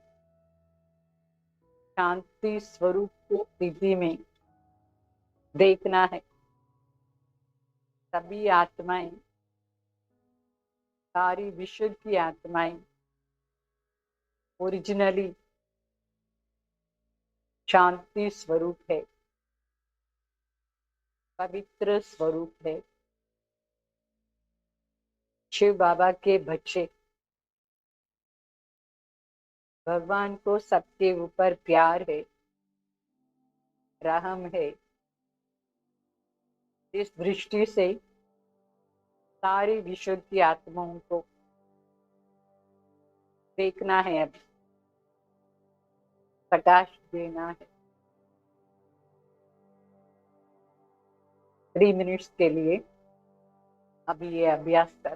शांति स्वरूप की स्थिति में देखना है। सभी आत्माएं, सारी विश्व की आत्माएं ओरिजिनली शांति स्वरूप है, पवित्र स्वरूप है। शिव बाबा के बच्चे, भगवान को सबके ऊपर प्यार है, रहम है। इस दृष्टि से सारी विश्व की आत्माओं को देखना है, अभी प्रकाश देना है। 3 मिनट्स के लिए अभी ये अभ्यास कर